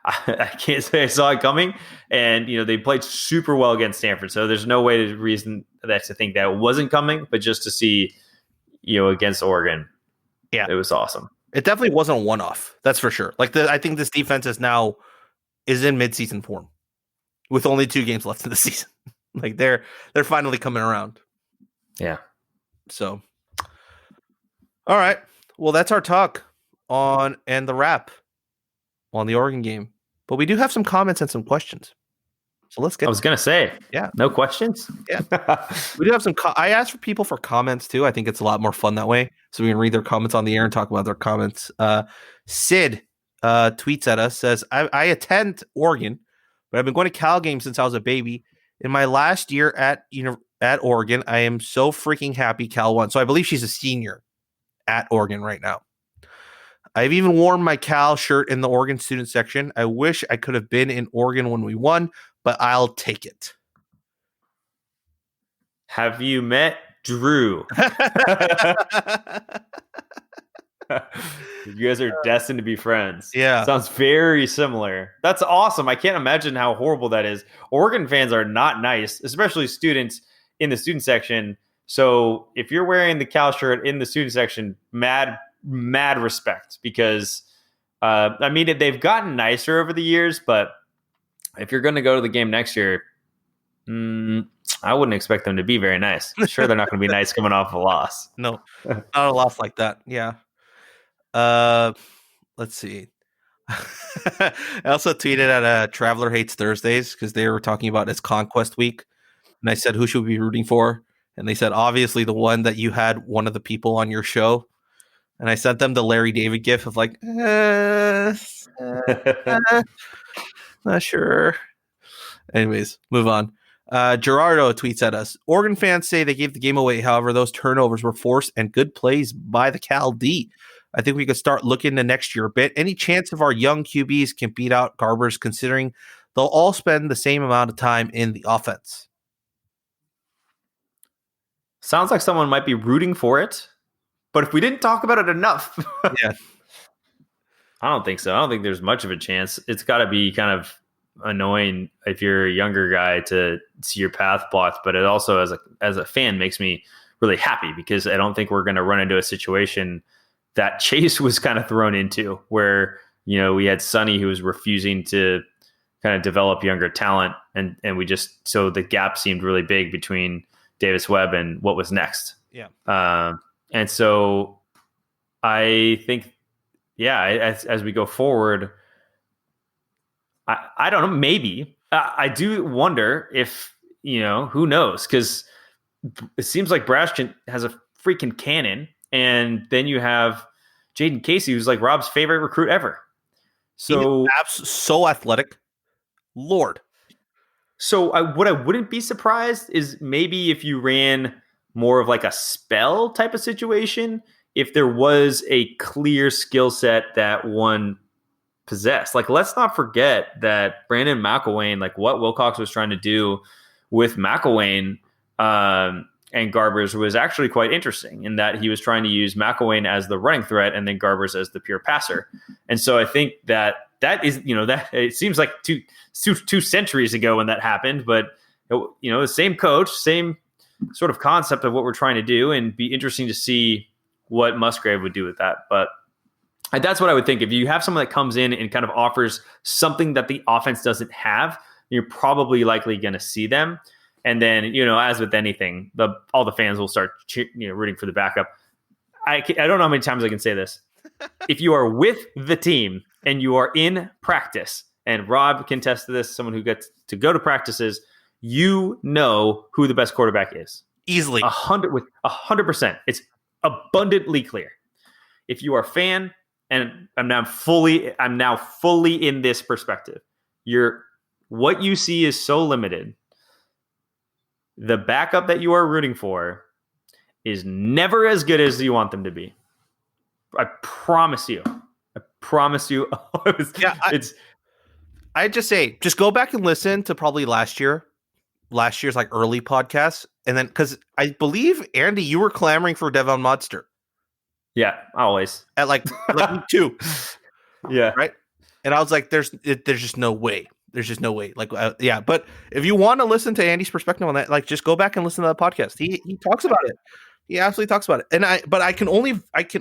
I can't say I saw it coming, and they played super well against Stanford. So there's no way to think that it wasn't coming, but just to see, against Oregon, it was awesome. It definitely wasn't a one-off. That's for sure. I think this defense is in mid-season form with only 2 games left in the season. Like, they're finally coming around. Yeah. So, all right. Well, that's our talk and the wrap on the Oregon game. But we do have some comments and some questions. So let's get. I was going to say, no questions. Yeah, we do have some. I asked for people for comments too. I think it's a lot more fun that way, so we can read their comments on the air and talk about their comments. Sid tweets at us, says, "I attend Oregon, but I've been going to Cal games since I was a baby. In my last year at Oregon, I am so freaking happy Cal won." So I believe she's a senior at Oregon right now. "I've even worn my Cal shirt in the Oregon student section. I wish I could have been in Oregon when we won, but I'll take it." Have you met Drew? You guys are destined to be friends. Yeah. Sounds very similar. That's awesome. I can't imagine how horrible that is. Oregon fans are not nice, especially students in the student section. So if you're wearing the Cal shirt in the student section, mad respect, because they've gotten nicer over the years, but if you're going to go to the game next year, I wouldn't expect them to be very nice. Sure, they're not going to be nice coming off a loss. No, not a loss like that. Yeah. Let's see. I also tweeted at Traveler Hates Thursdays, because they were talking about its Conquest Week, and I said, who should we be rooting for? And they said, obviously the one that you had one of the people on your show. And I sent them the Larry David gif of like, not sure. Anyways, move on. Gerardo tweets at us, "Oregon fans say they gave the game away. However, those turnovers were forced and good plays by the Cal D. I think we could start looking to next year a bit. Any chance of our young QBs can beat out Garbers, considering they'll all spend the same amount of time in the offense?" Sounds like someone might be rooting for it, but if we didn't talk about it enough, yeah, I don't think so. I don't think there's much of a chance. It's got to be kind of annoying if you're a younger guy to see your path blocked, but it also, as a fan, makes me really happy, because I don't think we're going to run into a situation that Chase was kind of thrown into, where we had Sonny, who was refusing to kind of develop younger talent, and so the gap seemed really big between Davis Webb and what was next. Yeah. And so I think, as we go forward, I don't know, maybe I do wonder if, who knows? Because it seems like Brashton has a freaking cannon, and then you have Jaden Casey, who's like Rob's favorite recruit ever. So so athletic. Lord. So what I wouldn't be surprised is maybe if you ran more of like a spell type of situation, if there was a clear skill set that one possessed. Like, let's not forget that Brandon McElwain, like what Wilcox was trying to do with McElwain and Garbers was actually quite interesting in that he was trying to use McElwain as the running threat and then Garbers as the pure passer. And so I think that is, that it seems like two centuries ago when that happened, but the same coach, same sort of concept of what we're trying to do, and be interesting to see what Musgrave would do with that. But that's what I would think. If you have someone that comes in and kind of offers something that the offense doesn't have, you're probably likely going to see them. And then, as with anything, all the fans will start rooting for the backup. I don't know how many times I can say this. If you are with the team and you are in practice, and Rob can attest to this, someone who gets to go to practices, you know who the best quarterback is. Easily. 100%. It's abundantly clear. If you are a fan, and I'm now fully in this perspective, what you see is so limited. The backup that you are rooting for is never as good as you want them to be. I promise you. I just say, just go back and listen to probably last year's like early podcasts. And then, because I believe, Andy, you were clamoring for Devon Modster. Yeah, always. At like week 2. Yeah. Right. And I was like, there's just no way. There's just no way. Like, yeah. But if you want to listen to Andy's perspective on that, like, just go back and listen to that podcast. He talks about it. He absolutely talks about it. And I can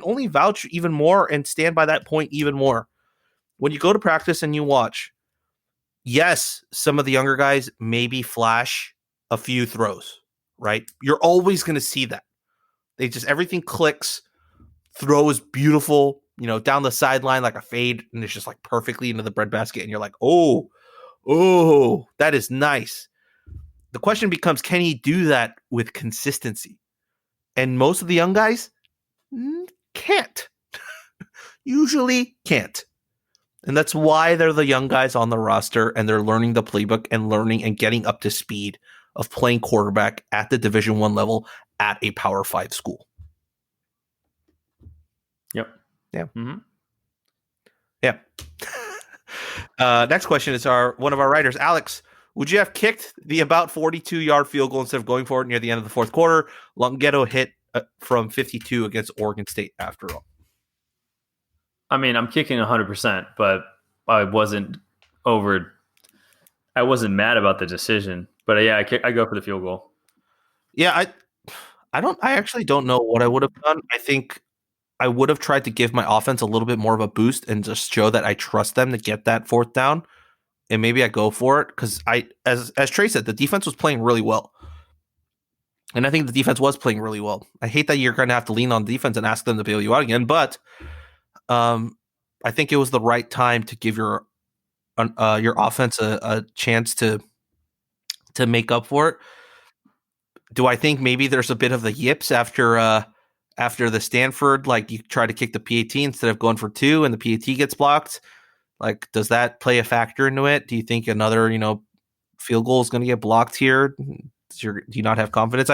only vouch even more and stand by that point even more. When you go to practice and you watch, yes, some of the younger guys maybe flash a few throws, right? You're always going to see that. Everything clicks. Throw is beautiful, down the sideline like a fade, and it's just like perfectly into the breadbasket. And you're like, oh, that is nice. The question becomes, can he do that with consistency? And most of the young guys can't. Usually can't. And that's why they're the young guys on the roster, and they're learning the playbook and learning and getting up to speed of playing quarterback at the Division I level at a Power 5 school. Yep. Yeah. Mm-hmm. Yeah. Next question is one of our writers, Alex. Would you have kicked the about 42-yard field goal instead of going for it near the end of the fourth quarter? Longhetto hit from 52 against Oregon State after all. I mean, I'm kicking 100%, but I wasn't mad about the decision. But yeah, I go for the field goal. Yeah, I actually don't know what I would have done. I think I would have tried to give my offense a little bit more of a boost and just show that I trust them to get that fourth down. And maybe I go for it because as Trey said, the defense was playing really well. And I think the defense was playing really well. I hate that you're going to have to lean on the defense and ask them to bail you out again, but I think it was the right time to give your offense a chance to make up for it. Do I think maybe there's a bit of the yips after the Stanford, like you try to kick the PAT instead of going for 2 and the PAT gets blocked? Like, does that play a factor into it? Do you think another, field goal is going to get blocked here? Do you not have confidence?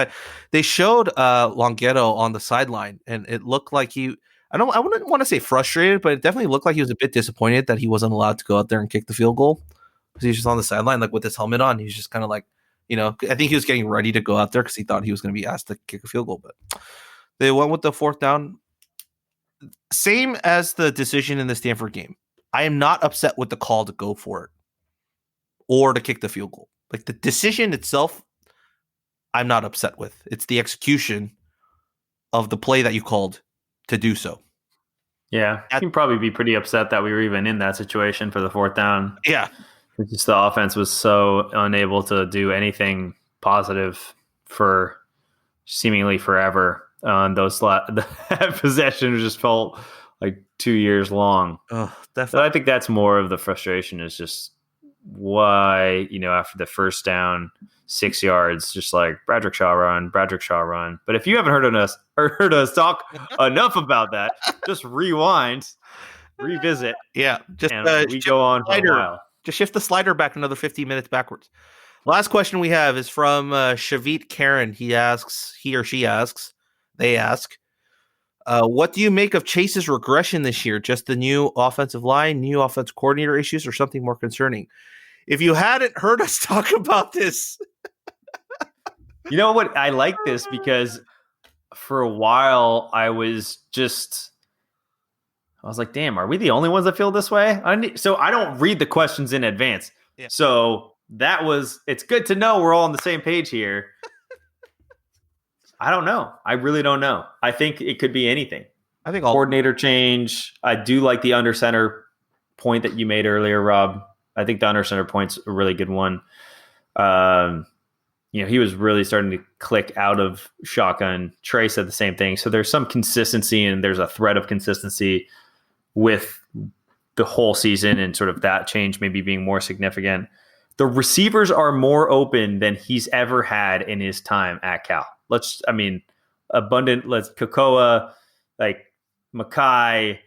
They showed Longhetto on the sideline, and it looked like I wouldn't want to say frustrated, but it definitely looked like he was a bit disappointed that he wasn't allowed to go out there and kick the field goal. Because he was just on the sideline, like with his helmet on. He's just kind of like, I think he was getting ready to go out there because he thought he was going to be asked to kick a field goal. But they went with the fourth down. Same as the decision in the Stanford game. I am not upset with the call to go for it or to kick the field goal. Like the decision itself, I'm not upset with. It's the execution of the play that you called to do so. Yeah, you can probably be pretty upset that we were even in that situation for the fourth down. Yeah. It's just the offense was so unable to do anything positive for seemingly forever. Those possession just felt like 2 years long. Oh, definitely. So I think that's more of the frustration is just why, after the first down, 6 yards, just like Bradrick Shaw run. But if you haven't heard us talk enough about that, just rewind, revisit. Yeah, just and we go on for a while. Just shift the slider back another 15 minutes backwards. Last question we have is from Shavit Karen. He or she asks, what do you make of Chase's regression this year? Just the new offensive line, new offensive coordinator issues, or something more concerning? If you hadn't heard us talk about this. You know what? I like this because for a while I was like, damn, are we the only ones that feel this way? So I don't read the questions in advance. Yeah. So it's good to know we're all on the same page here. I don't know. I really don't know. I think it could be anything. I think coordinator change. I do like the under center point that you made earlier, Rob. I think the under center point's a really good one. He was really starting to click out of shotgun. Trey said the same thing. So there's some consistency and there's a thread of consistency with the whole season and sort of that change maybe being more significant. The receivers are more open than he's ever had in his time at Cal. Kokoa, like Mackay,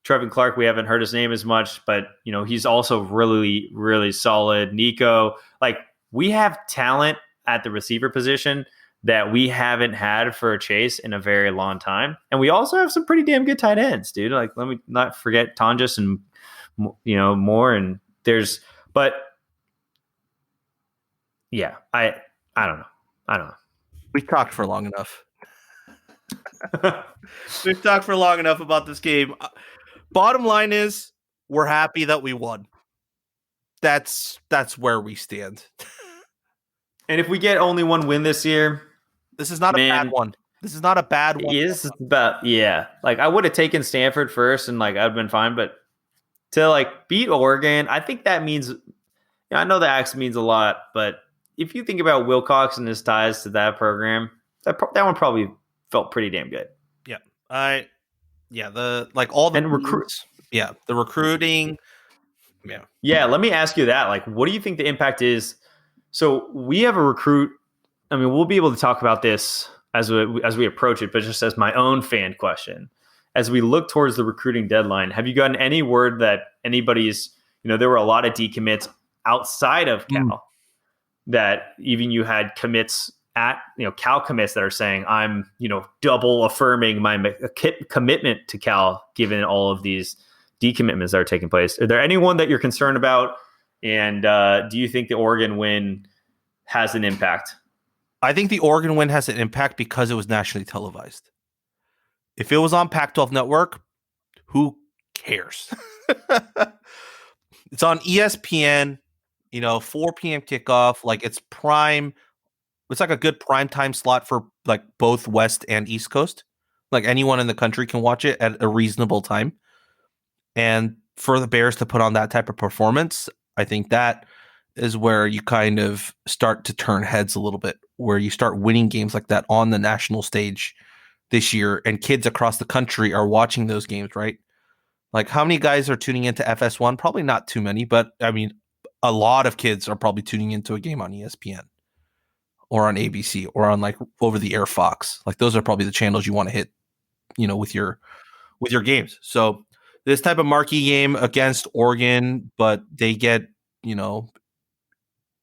Trevin Clark, we haven't heard his name as much, but he's also really, really solid. Nico, like we have talent at the receiver position that we haven't had for Chase in a very long time. And we also have some pretty damn good tight ends, dude. Like, let me not forget Tonjes and, more. And yeah, I don't know. We've talked for long enough. We've talked for long enough about this game. Bottom line is we're happy that we won. That's where we stand. And if we get only one win this year, this is not a bad one. This is not a bad one. Like I would have taken Stanford first and like I'd been fine, but to like beat Oregon, I think that means I know the X means a lot, but if you think about Wilcox and his ties to that program, that one probably felt pretty damn good. Yeah. The recruits. Yeah. The recruiting. Yeah. Yeah. Let me ask you that. Like, what do you think the impact is? So we have a recruit. I mean, we'll be able to talk about this as we approach it, but just as my own fan question, as we look towards the recruiting deadline, have you gotten any word that anybody's, there were a lot of decommits outside of Cal that even you had commits at, Cal commits that are saying, I'm, double affirming my commitment to Cal, given all of these decommitments that are taking place. Are there anyone that you're concerned about? And do you think the Oregon win has an impact? I think the Oregon win has an impact because it was nationally televised. If it was on Pac-12 Network, who cares? It's on ESPN, 4 p.m. kickoff. Like it's prime. It's like a good prime time slot for like both West and East Coast. Like anyone in the country can watch it at a reasonable time. And for the Bears to put on that type of performance, I think that is where you kind of start to turn heads a little bit, where you start winning games like that on the national stage this year, and kids across the country are watching those games, right? Like how many guys are tuning into FS1? Probably not too many, but I mean, a lot of kids are probably tuning into a game on ESPN or on ABC or on like over the air Fox. Like those are probably the channels you want to hit, with your games. So this type of marquee game against Oregon, but they get,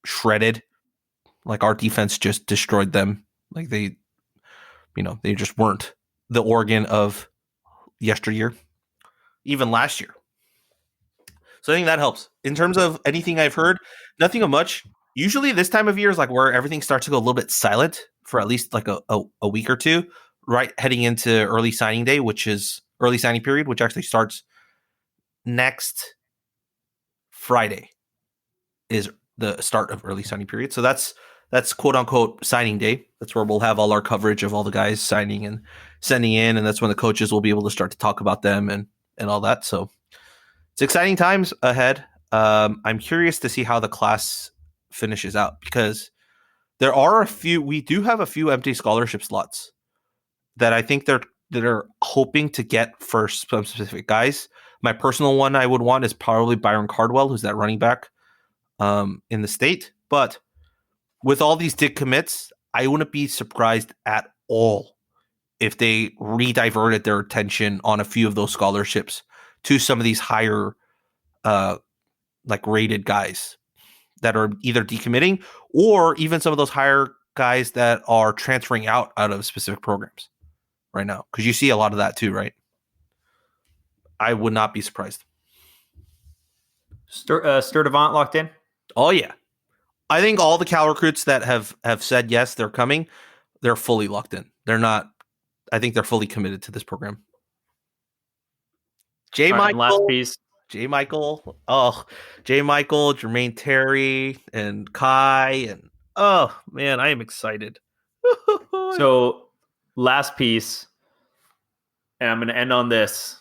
shredded. Like our defense just destroyed them. Like they just weren't the Oregon of yesteryear, even last year. So I think that helps. In terms of anything I've heard, nothing of much. Usually this time of year is like where everything starts to go a little bit silent for at least like a week or two, right? Heading into early signing day, which is early signing period, which actually starts next Friday is the start of early signing period. So that's quote unquote signing day. That's where we'll have all our coverage of all the guys signing and sending in. And that's when the coaches will be able to start to talk about them and all that. So it's exciting times ahead. I'm curious to see how the class finishes out because we do have a few empty scholarship slots that I think they're hoping to get for some specific guys. My personal one I would want is probably Byron Cardwell, who's that running back in the state. But with all these dig commits, I wouldn't be surprised at all if they rediverted their attention on a few of those scholarships to some of these higher rated guys that are either decommitting, or even some of those higher guys that are transferring out of specific programs right now. Because you see a lot of that too, right? I would not be surprised. Sturdivant locked in? Oh, yeah. I think all the Cal recruits that have said yes, they're coming, they're fully locked in. They're not, I think they're fully committed to this program. Last piece. J. Michael, Jermaine Terry, and Kai, and oh man, I am excited. So, last piece, and I'm going to end on this.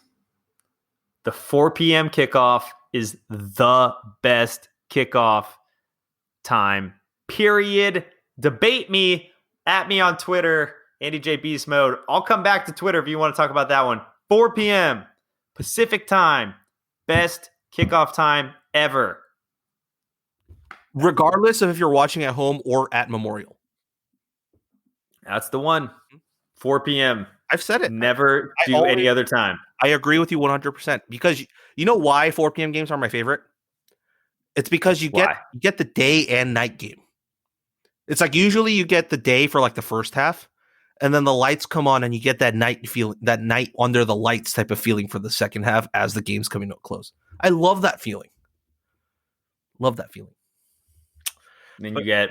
The 4 p.m. kickoff is the best kickoff time, period. Debate me, at me on Twitter, Andy J. Beast Mode. I'll come back to Twitter if you want to talk about that one. 4 p.m. Pacific time. Best kickoff time ever. Regardless of if you're watching at home or at Memorial. That's the one. 4 p.m. I've said it. Never do any other time. I agree with you 100%. Because you know why 4 p.m. games are my favorite? It's because you get the day and night game. It's like usually you get the day for like the first half, and then the lights come on and you get that night feeling, that night under the lights type of feeling for the second half as the game's coming to a close. I love that feeling. Love that feeling. And then you get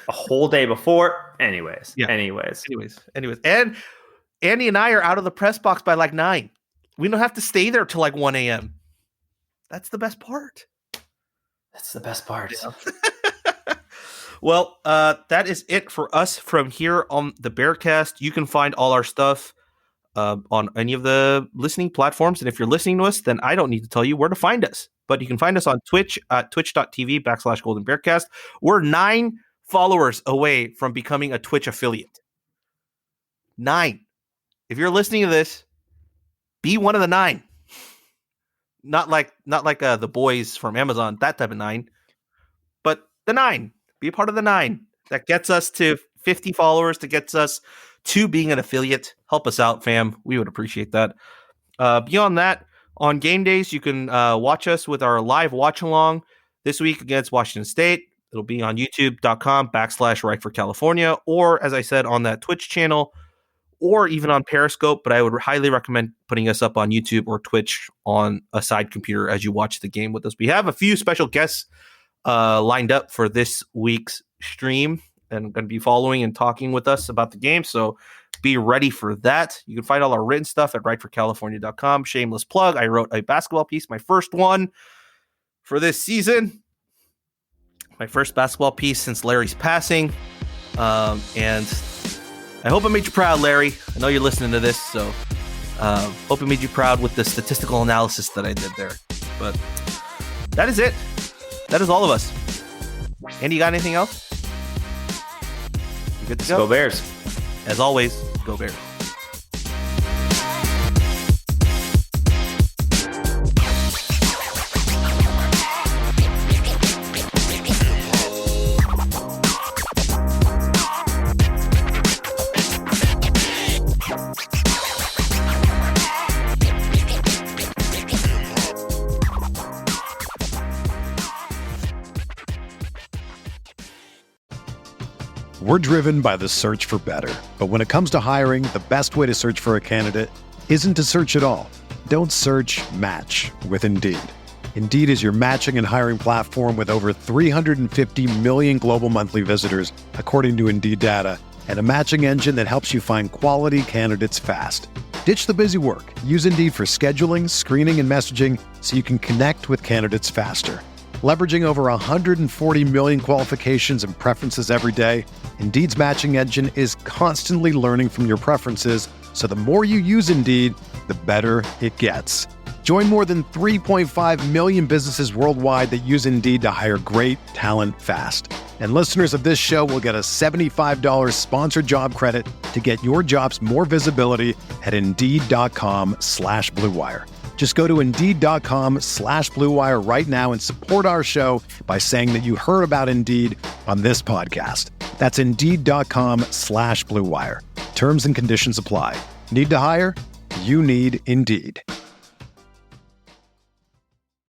a whole day before. Anyways. And Andy and I are out of the press box by like 9. We don't have to stay there till like 1 a.m. That's the best part. That's the best part. Yeah. Well, that is it for us from here on the Bearcast. You can find all our stuff on any of the listening platforms. And if you're listening to us, then I don't need to tell you where to find us. But you can find us on Twitch at twitch.tv/GoldenBearcast. We're 9 followers away from becoming a Twitch affiliate. 9. If you're listening to this, be one of the 9. Not like the boys from Amazon, that type of 9, but the 9. Be a part of the 9. That gets us to 50 followers, that gets us to being an affiliate. Help us out, fam. We would appreciate that. Beyond that, on game days, you can watch us with our live watch along this week against Washington State. It'll be on youtube.com/Right for California, or as I said, on that Twitch channel, or even on Periscope. But I would highly recommend putting us up on YouTube or Twitch on a side computer as you watch the game with us. We have a few special guests lined up for this week's stream and going to be following and talking with us about the game. So be ready for that. You can find all our written stuff at rightforcalifornia.com. Shameless plug. I wrote a basketball piece, my first one for this season. My first basketball piece since Larry's passing. And I hope I made you proud, Larry. I know you're listening to this, so hope I made you proud with the statistical analysis that I did there. But that is it. That is all of us. Andy, you got anything else? You good to go? Go Bears. As always, go Bears. We're driven by the search for better. But when it comes to hiring, the best way to search for a candidate isn't to search at all. Don't search, match with Indeed. Indeed is your matching and hiring platform with over 350 million global monthly visitors, according to Indeed data, and a matching engine that helps you find quality candidates fast. Ditch the busy work. Use Indeed for scheduling, screening, and messaging so you can connect with candidates faster. Leveraging over 140 million qualifications and preferences every day, Indeed's matching engine is constantly learning from your preferences, so the more you use Indeed, the better it gets. Join more than 3.5 million businesses worldwide that use Indeed to hire great talent fast. And listeners of this show will get a $75 sponsored job credit to get your jobs more visibility at Indeed.com/Blue Wire. Just go to Indeed.com/Blue Wire right now and support our show by saying that you heard about Indeed on this podcast. That's Indeed.com/Blue Wire. Terms and conditions apply. Need to hire? You need Indeed.